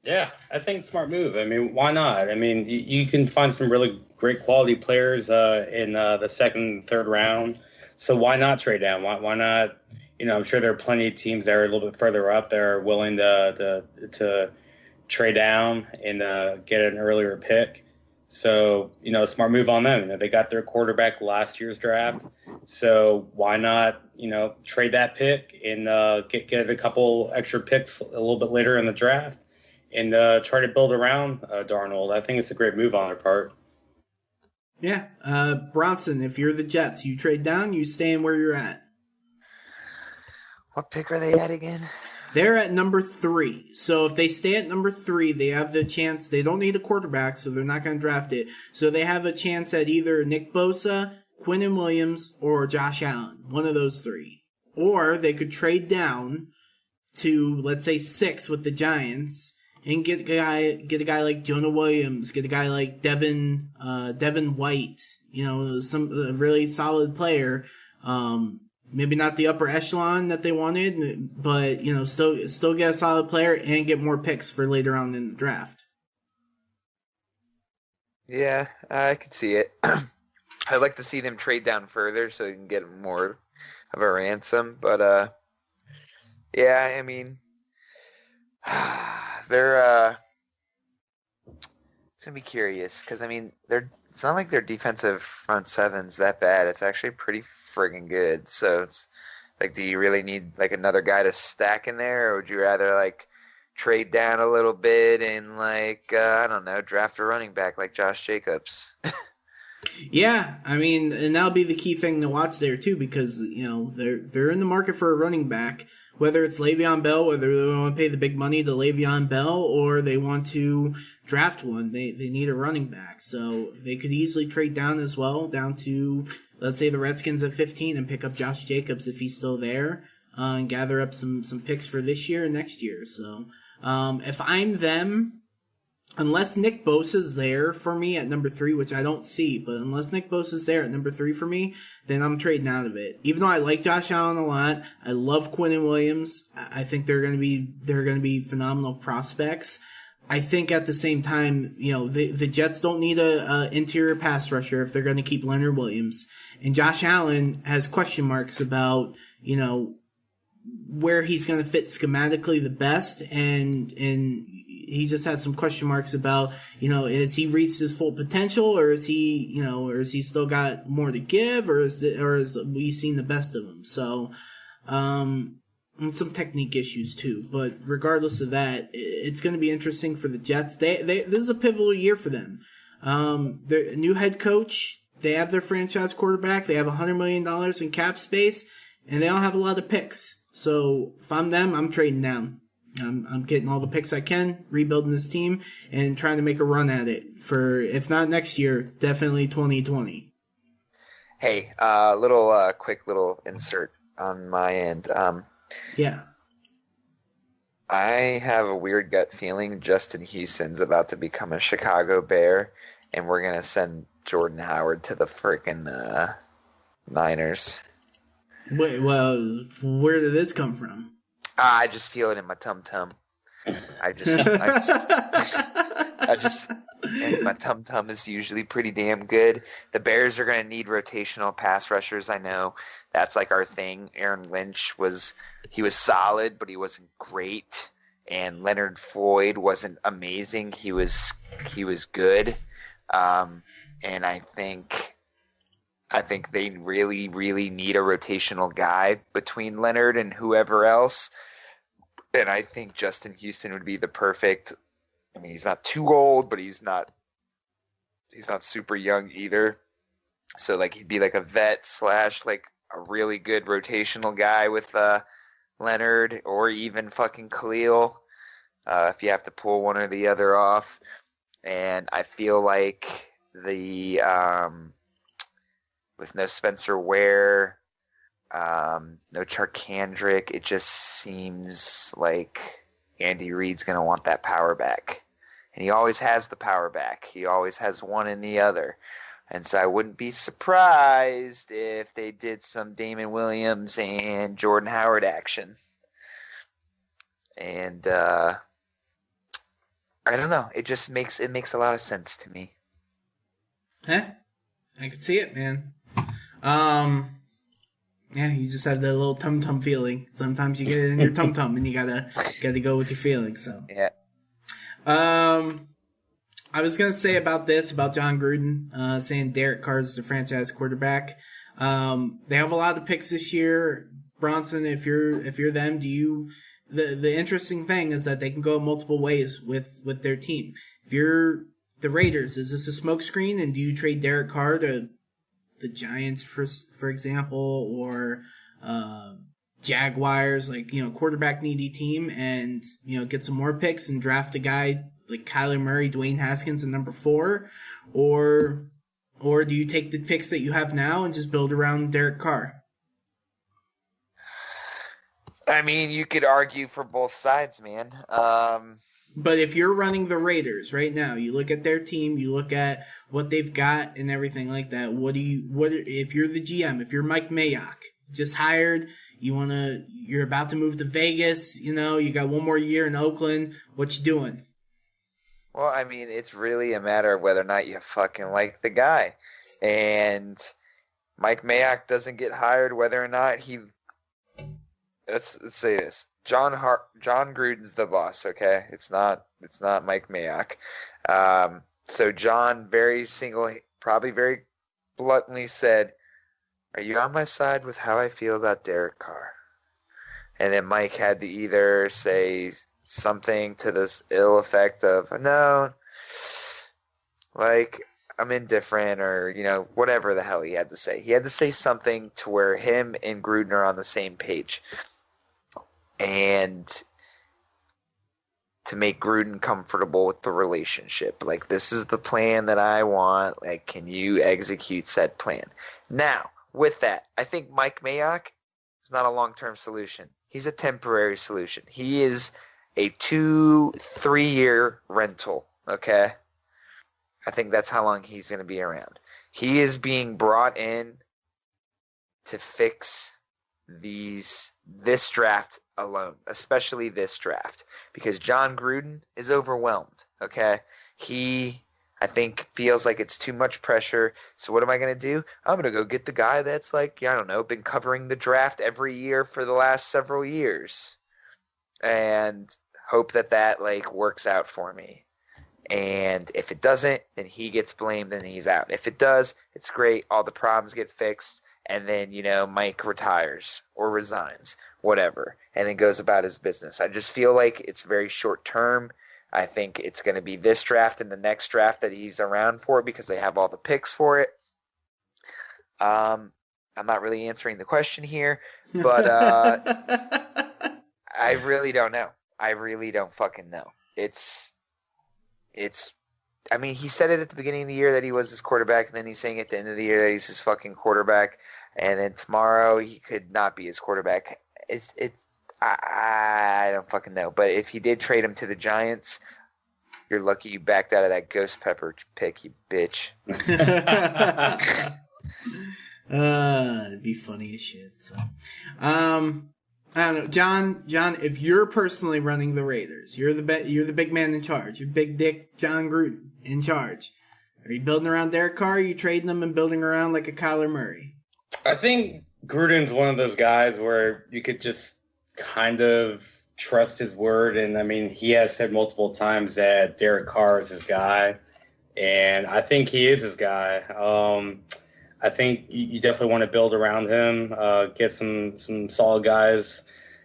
Yeah, I think smart move. I mean, why not? I mean, you can find some really great quality players in the second, third round. So why not trade down? Why not? I'm sure there are plenty of teams that are a little bit further up that are willing to trade down and get an earlier pick. So, smart move on them. They got their quarterback last year's draft. So why not, trade that pick and get a couple extra picks a little bit later in the draft and try to build around Darnold. I think it's a great move on their part. Yeah. Bronson, if you're the Jets, you trade down, you staying where you're at. What pick are they at again? They're at number 3. So if they stay at number 3, they have the chance. They don't need a quarterback, so they're not going to draft it. So they have a chance at either Nick Bosa, Quinnen Williams, or Josh Allen. One of those 3. Or they could trade down to, let's say, 6 with the Giants and get a guy like Jonah Williams, get a guy like Devin White, some really solid player. Maybe not the upper echelon that they wanted, but still get a solid player and get more picks for later on in the draft. Yeah, I could see it. I'd like to see them trade down further so you can get more of a ransom. But yeah, I mean, they're it's gonna be curious because I mean it's not like their defensive front seven's that bad. It's actually pretty friggin' good. So it's like, do you really need like another guy to stack in there, or would you rather like trade down a little bit and like I don't know, draft a running back like Josh Jacobs? Yeah, I mean, and that'll be the key thing to watch there too, because they're in the market for a running back. Whether it's Le'Veon Bell, whether they want to pay the big money to Le'Veon Bell, or they want to draft one, they need a running back. So they could easily trade down as well, down to, let's say, the Redskins at 15 and pick up Josh Jacobs if he's still there, and gather up some picks for this year and next year. So if I'm them, unless Nick Bosa's there for me at number 3, which I don't see, but unless Nick Bosa's there at number 3 for me, then I'm trading out of it. Even though I like Josh Allen a lot, I love Quinnen Williams. I think they're going to be phenomenal prospects. I think at the same time, the Jets don't need a interior pass rusher if they're going to keep Leonard Williams. And Josh Allen has question marks about, where he's going to fit schematically the best, and he just has some question marks about, has he reached his full potential, or is he still got more to give, or is we seen the best of him? So, and some technique issues too. But regardless of that, it's going to be interesting for the Jets. This is a pivotal year for them. Their new head coach, they have their franchise quarterback, they have $100 million in cap space, and they don't have a lot of picks. So if I'm them, I'm trading down. I'm getting all the picks I can, rebuilding this team, and trying to make a run at it for, if not next year, definitely 2020. Hey, quick little insert on my end. Yeah. I have a weird gut feeling Justin Houston's about to become a Chicago Bear, and we're going to send Jordan Howard to the freaking Niners. Wait, well, where did this come from? I just feel it in my tum-tum. I just, and my tum-tum is usually pretty damn good. The Bears are going to need rotational pass rushers. I know that's like our thing. Aaron Lynch was solid, but he wasn't great. And Leonard Floyd wasn't amazing. He was good. And I think they really, really need a rotational guy between Leonard and whoever else. And I think Justin Houston would be the perfect. I mean, he's not too old, but he's not super young either. So like he'd be like a vet / like a really good rotational guy with Leonard, or even fucking Khalil, if you have to pull one or the other off. And I feel like the with no Spencer Ware, no Charkandrick. It just seems like Andy Reid's going to want that power back. And he always has the power back. He always has one in the other. And so I wouldn't be surprised if they did some Damon Williams and Jordan Howard action. And I don't know. It just makes a lot of sense to me. I can see it, man. Yeah, you just have that little tum-tum feeling. Sometimes you get it in your tum-tum and you gotta go with your feelings, so. Yeah. I was gonna say about John Gruden, saying Derek Carr is the franchise quarterback. They have a lot of picks this year. Bronson, if you're them, the interesting thing is that they can go multiple ways with their team. If you're the Raiders, is this a smokescreen, and do you trade Derek Carr to the Giants, for example, or Jaguars, like, quarterback needy team, and get some more picks and draft a guy like Kyler Murray, Dwayne Haskins in number 4, or do you take the picks that you have now and just build around Derek Carr? I mean, you could argue for both sides, man. But if you're running the Raiders right now, you look at their team, you look at what they've got and everything like that. If you're the GM, if you're Mike Mayock, just hired, you're about to move to Vegas, you got one more year in Oakland, what you doing? Well, I mean, it's really a matter of whether or not you fucking like the guy. And Mike Mayock doesn't get hired whether or not he... Let's say this. John Gruden's the boss, okay? It's not Mike Mayock. So John probably very bluntly said, "Are you on my side with how I feel about Derek Carr?" And then Mike had to either say something to this ill effect of, "No, like, I'm indifferent," or, whatever the hell he had to say. He had to say something to where him and Gruden are on the same page. And to make Gruden comfortable with the relationship. Like, this is the plan that I want. Like, can you execute said plan? Now, with that, I think Mike Mayock is not a long-term solution. He's a temporary solution. He is a 2-3 year rental, okay? I think that's how long he's going to be around. He is being brought in to fix this draft alone, especially this draft, because John Gruden is overwhelmed, okay? He, I think, feels like it's too much pressure. So what am I going to do? I'm going to go get the guy that's like, I don't know, been covering the draft every year for the last several years and hope that like works out for me. And if it doesn't, then he gets blamed and he's out. If it does, it's great. All the problems get fixed. And then, Mike retires or resigns, whatever, and then goes about his business. I just feel like it's very short term. I think it's going to be this draft and the next draft that he's around for because they have all the picks for it. I'm not really answering the question here, but I really don't know. I really don't fucking know. I mean, he said it at the beginning of the year that he was his quarterback, and then he's saying at the end of the year that he's his fucking quarterback, and then tomorrow he could not be his quarterback. I don't fucking know. But if he did trade him to the Giants, you're lucky you backed out of that Ghost Pepper pick, you bitch. It'd be funny as shit. So, I don't know, John. If you're personally running the Raiders, you're the big man in charge. You're Big Dick John Gruden in charge. Are you building around Derek Carr? Or are you trading them and building around like a Kyler Murray? I think Gruden's one of those guys where you could just kind of trust his word. And I mean, he has said multiple times that Derek Carr is his guy, and I think he is his guy. I think you definitely want to build around him, get some solid guys.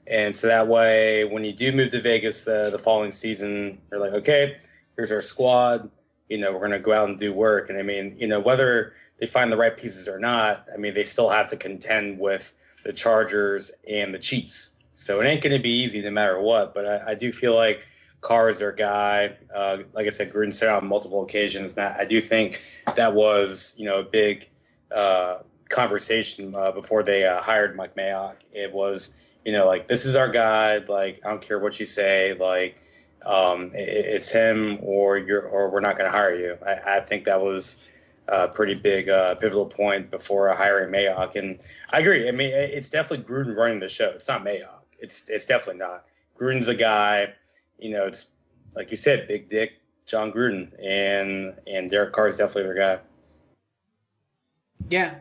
And so that way, when you do move to Vegas the following season, you're like, okay, here's our squad. We're going to go out and do work. And I mean, whether they find the right pieces or not, I mean, they still have to contend with the Chargers and the Chiefs. So it ain't going to be easy no matter what. But I do feel like Carr is their guy. Like I said, Gruden said on multiple occasions that I do think that was, a big conversation before they hired Mike Mayock. It was, like, this is our guy. Like, I don't care what you say. Like, it's him or we're not going to hire you. I think that was a pretty big pivotal point before hiring Mayock. And I agree. I mean, it's definitely Gruden running the show. It's not Mayock. It's definitely not. Gruden's a guy, it's like you said, big dick John Gruden, and Derek Carr is definitely their guy. Yeah,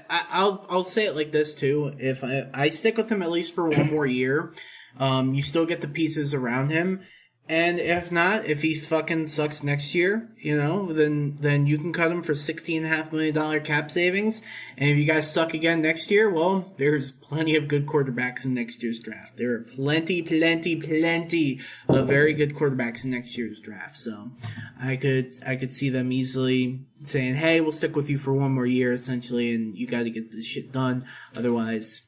I'll say it like this too. If I stick with him at least for one more year, you still get the pieces around him. And if not, if he fucking sucks next year, then you can cut him for $16.5 million cap savings. And if you guys suck again next year, well, there's plenty of good quarterbacks in next year's draft. There are plenty of very good quarterbacks in next year's draft. So I could see them easily saying, hey, we'll stick with you for one more year, essentially, and you got to get this shit done. Otherwise,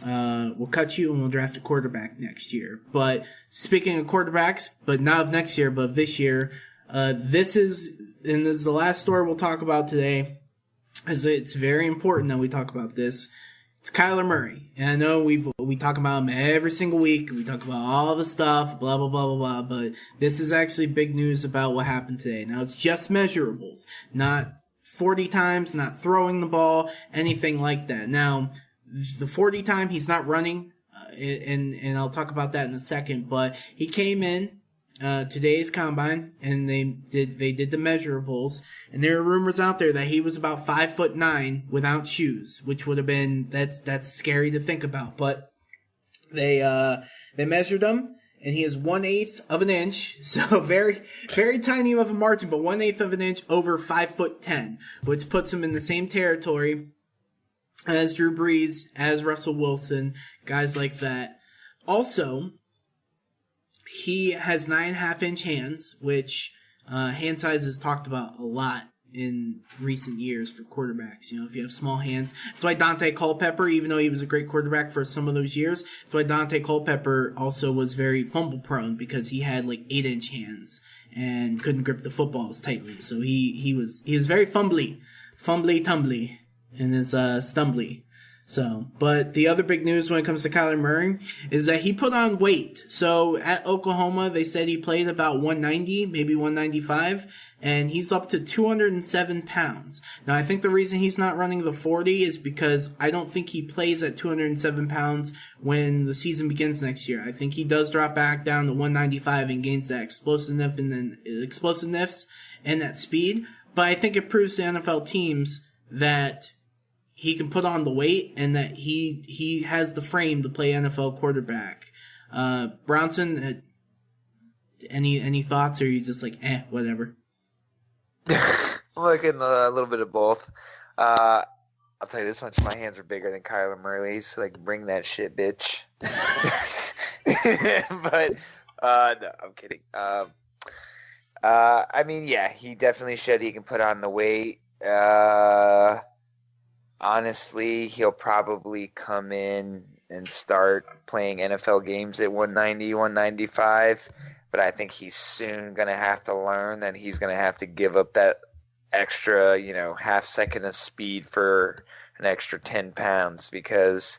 we'll cut you and we'll draft a quarterback next year. But speaking of quarterbacks, but not of next year, but of this year, this is the last story we'll talk about today, as it's very important that we talk about this. It's Kyler Murray. And I know we talk about him every single week. We talk about all the stuff, blah, blah, blah, blah, blah. But this is actually big news about what happened today. Now, it's just measurables, not 40 times, not throwing the ball, anything like that. Now, the 40 time, he's not running, and I'll talk about that in a second, but he came in today's combine, and they did the measurables, and there are rumors out there that he was about 5'9" without shoes, which would have been, that's scary to think about, but they measured him, and he is 1/8 of an inch, so very, very tiny of a margin, but 1/8 of an inch over 5'10", which puts him in the same territory as Drew Brees, as Russell Wilson, guys like that. Also, he has 9.5-inch hands, which hand size is talked about a lot in recent years for quarterbacks. If you have small hands. That's why Dante Culpepper, even though he was a great quarterback for some of those years, that's why Dante Culpepper also was very fumble prone, because he had like 8-inch hands and couldn't grip the football as tightly. So he was very fumbly tumbly. And is stumbly. So, but the other big news when it comes to Kyler Murray is that he put on weight. So at Oklahoma, they said he played about 190, maybe 195, and he's up to 207 pounds. Now, I think the reason he's not running the 40 is because I don't think he plays at 207 pounds when the season begins next year. I think he does drop back down to 195 and gains that explosiveness and that speed. But I think it proves to NFL teams that he can put on the weight and that he has the frame to play NFL quarterback. Bronson, any thoughts, or are you just like, whatever? Looking a little bit of both. I'll tell you this much, my hands are bigger than Kyler Murray's, so like, bring that shit, bitch. But, no, I'm kidding. I mean, yeah, he definitely should. He can put on the weight. Honestly, he'll probably come in and start playing NFL games at 190, 195. But I think he's soon going to have to learn that he's going to have to give up that extra, half second of speed for an extra 10 pounds, because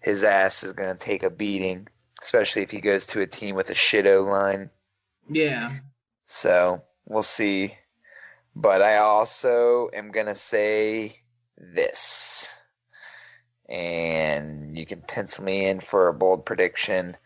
his ass is going to take a beating, especially if he goes to a team with a shit O-line. Yeah. So we'll see. But I also am going to say this, and you can pencil me in for a bold prediction.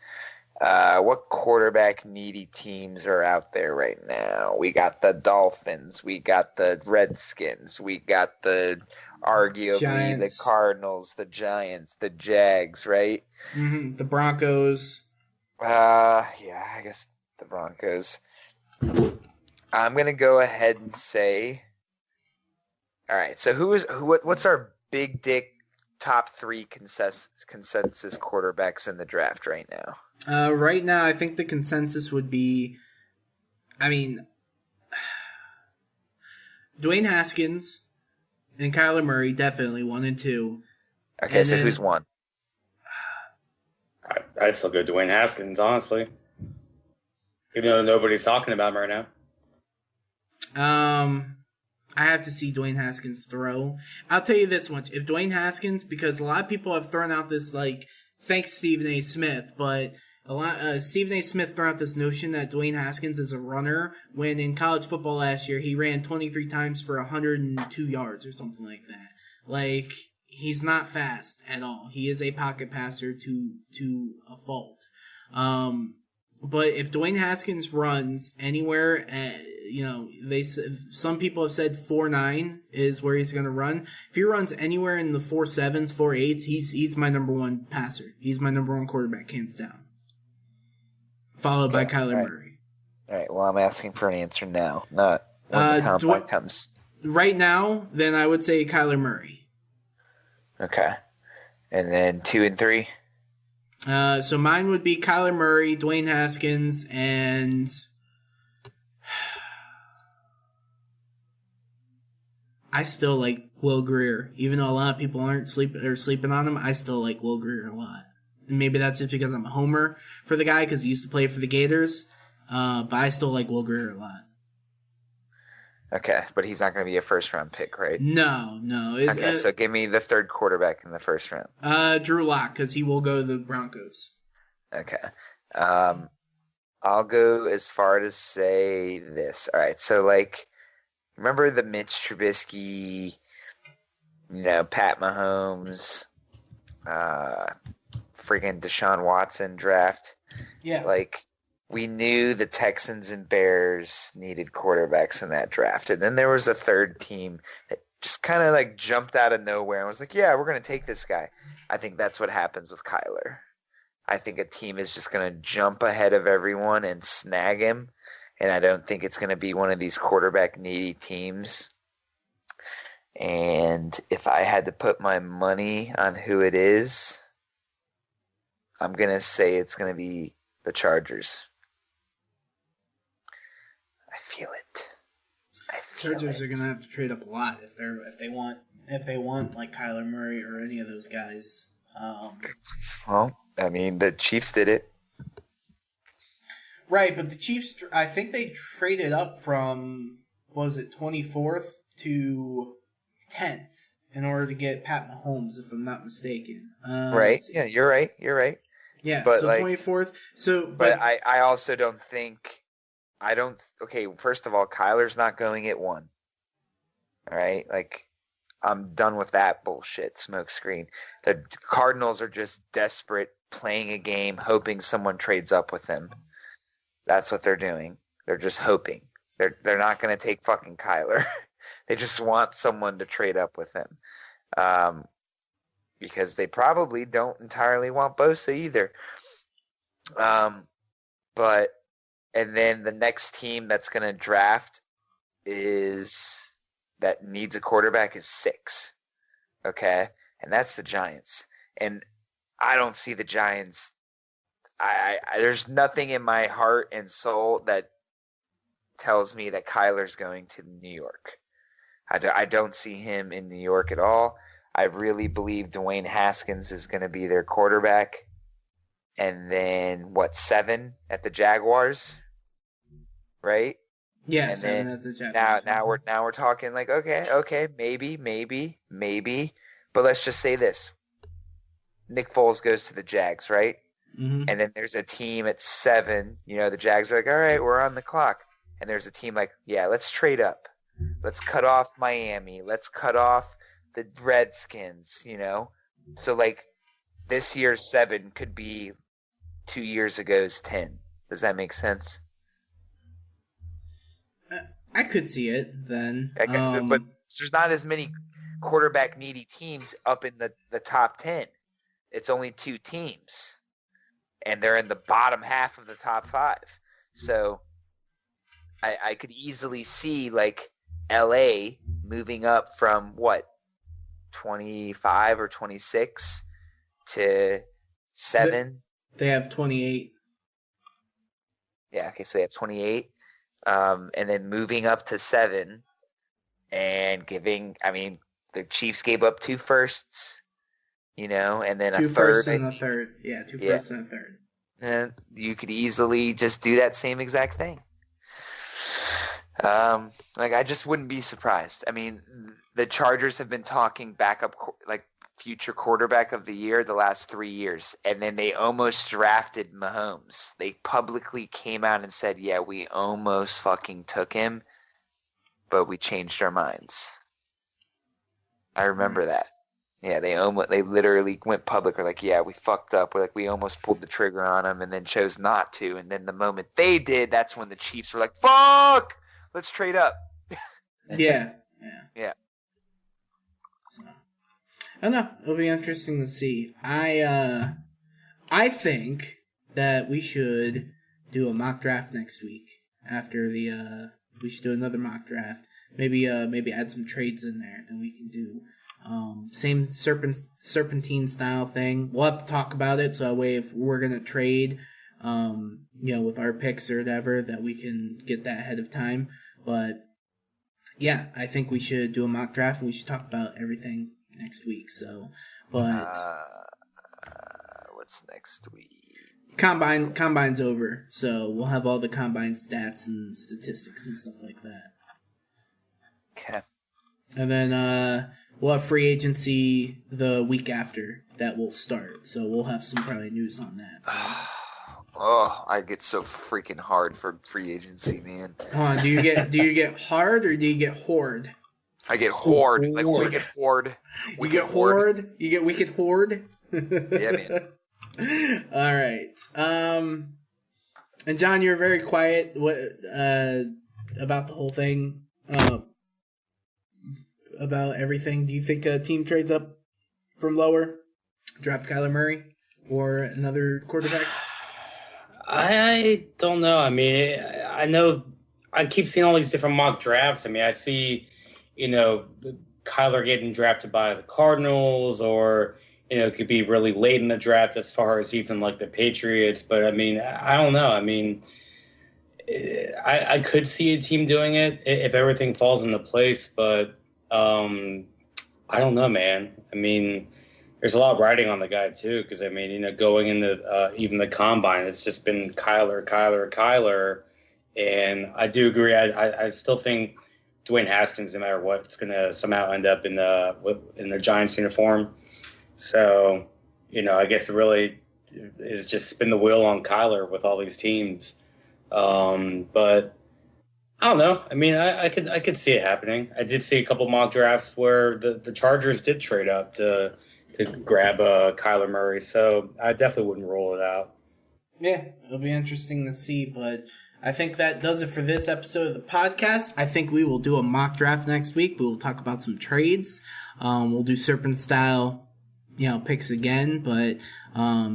What quarterback needy teams are out there right now? We got the Dolphins, we got the Redskins, we got the arguably Giants. The Cardinals, the Giants, the Jags, right? Mm-hmm. The Broncos. Yeah, I guess the Broncos. I'm gonna go ahead and say, all right. So what's our big dick top 3 consensus quarterbacks in the draft right now? Right now, I think the consensus would be, Dwayne Haskins and Kyler Murray, definitely 1 and 2. Okay, and so then, who's 1? I still go Dwayne Haskins, honestly. Even though nobody's talking about him right now. I have to see Dwayne Haskins throw. I'll tell you this much. If Dwayne Haskins, because a lot of people have thrown out this, like, thanks Stephen A. Smith, but Stephen A. Smith threw out this notion that Dwayne Haskins is a runner, when in college football last year, he ran 23 times for 102 yards or something like that. Like, he's not fast at all. He is a pocket passer to a fault. But if Dwayne Haskins runs anywhere, some people have said 4.9 is where he's going to run. If he runs anywhere in the 4.7s, 4.8s, he's my number one passer. He's my number one quarterback, hands down. Followed by Kyler Murray. All right. Well, I'm asking for an answer now, not when the combine comes. Right now, then I would say Kyler Murray. Okay. And then 2 and 3. So mine would be Kyler Murray, Dwayne Haskins, and I still like Will Grier. Even though a lot of people aren't sleeping on him, I still like Will Grier a lot. And maybe that's just because I'm a homer for the guy because he used to play for the Gators. But I still like Will Grier a lot. Okay, but he's not going to be a first-round pick, right? No. Okay, so give me the third quarterback in the first round. Drew Lock, because he will go to the Broncos. Okay. I'll go as far to say this. All right, so, like, remember the Mitch Trubisky, Pat Mahomes, freaking Deshaun Watson draft? Yeah. Like, we knew the Texans and Bears needed quarterbacks in that draft. And then there was a third team that just kind of like jumped out of nowhere and was like, yeah, we're going to take this guy. I think that's what happens with Kyler. I think a team is just going to jump ahead of everyone and snag him. And I don't think it's going to be one of these quarterback needy teams. And if I had to put my money on who it is, I'm going to say it's going to be the Chargers. I feel it. Chargers are gonna have to trade up a lot if they want like Kyler Murray or any of those guys. Well, I mean the Chiefs did it. Right, but the Chiefs, I think they traded up from 24th to 10th in order to get Pat Mahomes, if I'm not mistaken. Right? Yeah, you're right. Yeah, but so like, 24th. So, but I also don't think. Okay, first of all, Kyler's not going at 1. All right? Like, I'm done with that bullshit smokescreen. The Cardinals are just desperate, playing a game, hoping someone trades up with them. That's what they're doing. They're just hoping. They're not going to take fucking Kyler. They just want someone to trade up with him. Because they probably don't entirely want Bosa either. But... And then the next team that's going to draft that needs a quarterback is 6. Okay? And that's the Giants. And I don't see the Giants. There's nothing in my heart and soul that tells me that Kyler's going to New York. I don't see him in New York at all. I really believe Dwayne Haskins is going to be their quarterback. And then 7 at the Jaguars, right? Yeah, and 7 then at the Jaguars. Now we're talking like okay, maybe. But let's just say this: Nick Foles goes to the Jags, right? Mm-hmm. And then there's a team at 7. The Jags are like, all right, we're on the clock. And there's a team like, yeah, let's trade up. Let's cut off Miami. Let's cut off the Redskins. So like this year's 7 could be 2 years ago's 10. Does that make sense? I could see it then. But there's not as many quarterback needy teams up in the top 10. It's only 2 teams. And they're in the bottom half of the top 5. So I could easily see like LA moving up from 25 or 26 to 7. They have 28. Yeah, okay, so they have 28. And then moving up to 7 and the Chiefs gave up 2 firsts, and then 2 a third. firsts and a third. Yeah, 2 firsts and a third. And you could easily just do that same exact thing. Like I just wouldn't be surprised. I mean, the Chargers have been talking like future quarterback of the year the last 3 years, and then they almost drafted Mahomes. They publicly came out and said, "Yeah, we almost fucking took him, but we changed our minds." I remember that. Yeah, they literally went public. We're like, "Yeah, we fucked up. We almost pulled the trigger on him, and then chose not to." And then the moment they did, that's when the Chiefs were like, "Fuck, let's trade up." Yeah. Yeah. So, I don't know. It'll be interesting to see. I think that we should do a mock draft next week. After we should do another mock draft. Maybe add some trades in there, and we can do same serpentine style thing. We'll have to talk about it, so that way if we're gonna trade, with our picks or whatever, that we can get that ahead of time. But yeah, I think we should do a mock draft, and we should talk about everything next week. So, but what's next week? Combine's over, so we'll have all the combine stats and statistics and stuff like that. Okay. And then we'll have free agency the week after that will start. So we'll have some probably news on that. So. Oh, I get so freaking hard for free agency, man. Hold on, do you get hard or do you get hoard? I get hoard, like wicked hoard. You get hoard? You get wicked hoard? Yeah, man. All right. And John, you're very quiet. What about the whole thing? About everything. Do you think a team trades up from lower, draft Kyler Murray or another quarterback? I don't know. I mean, I know I keep seeing all these different mock drafts. I mean, I see, Kyler getting drafted by the Cardinals, or it could be really late in the draft as far as even like the Patriots. But I mean, I don't know. I mean, I could see a team doing it if everything falls into place, but I don't know, man. I mean, there's a lot riding on the guy too, because I mean, going into even the combine, it's just been Kyler, and I do agree. I still think Dwayne Haskins, no matter what, it's going to somehow end up in the Giants uniform. So, I guess it really is just spin the wheel on Kyler with all these teams. But I don't know. I mean, I could see it happening. I did see a couple mock drafts where the Chargers did trade up to grab Kyler Murray. So I definitely wouldn't rule it out. Yeah, it'll be interesting to see, but I think that does it for this episode of the podcast. I think we will do a mock draft next week. We will talk about some trades. We'll do serpent style, picks again, but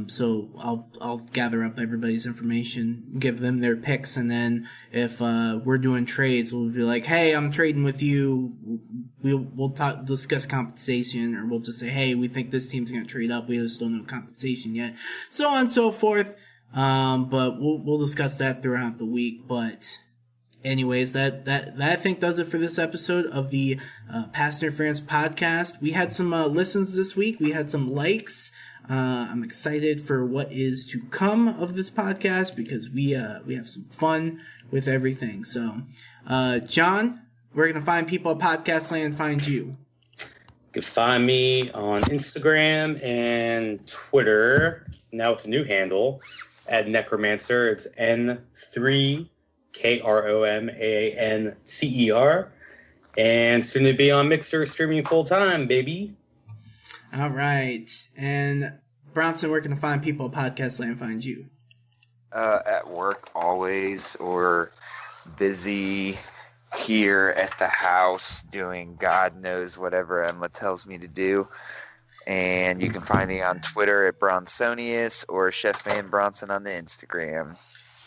so I'll gather up everybody's information, give them their picks, and then if we're doing trades, we'll be like, hey, I'm trading with you. We'll discuss compensation, or we'll just say, hey, we think this team's gonna trade up. We just don't know compensation yet, so on and so forth. But we'll discuss that throughout the week. But anyways, that I think does it for this episode of the Pass Interference podcast. We had some listens this week. We had some likes. I'm excited for what is to come of this podcast, because we have some fun with everything. So, John, where can find people at Podcast Land find you? You can find me on Instagram and Twitter, now with a new handle, at Necromancer. It's N3KROMAANCER. And soon to be on Mixer, streaming full time, baby. All right. And Bronson, where can the fine people at Podcast Land find you? At work always, or busy here at the house doing God knows whatever Emma tells me to do. And you can find me on Twitter at Bronsonius, or Chefman Bronson on the Instagram.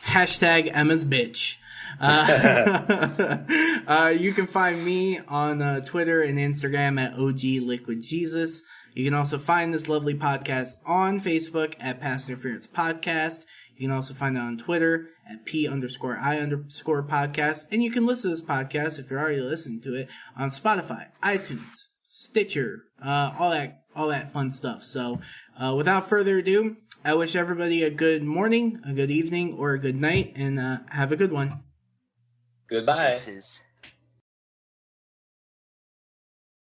Hashtag Emma's bitch. You can find me on Twitter and Instagram at OG Liquid Jesus. You can also find this lovely podcast on Facebook at Pass Interference Podcast. You can also find it on Twitter at P_I_podcast. And you can listen to this podcast, if you're already listening to it, on Spotify, iTunes, Stitcher, all that fun stuff. So, without further ado, I wish everybody a good morning, a good evening, or a good night, and have a good one. Goodbye. Deuces.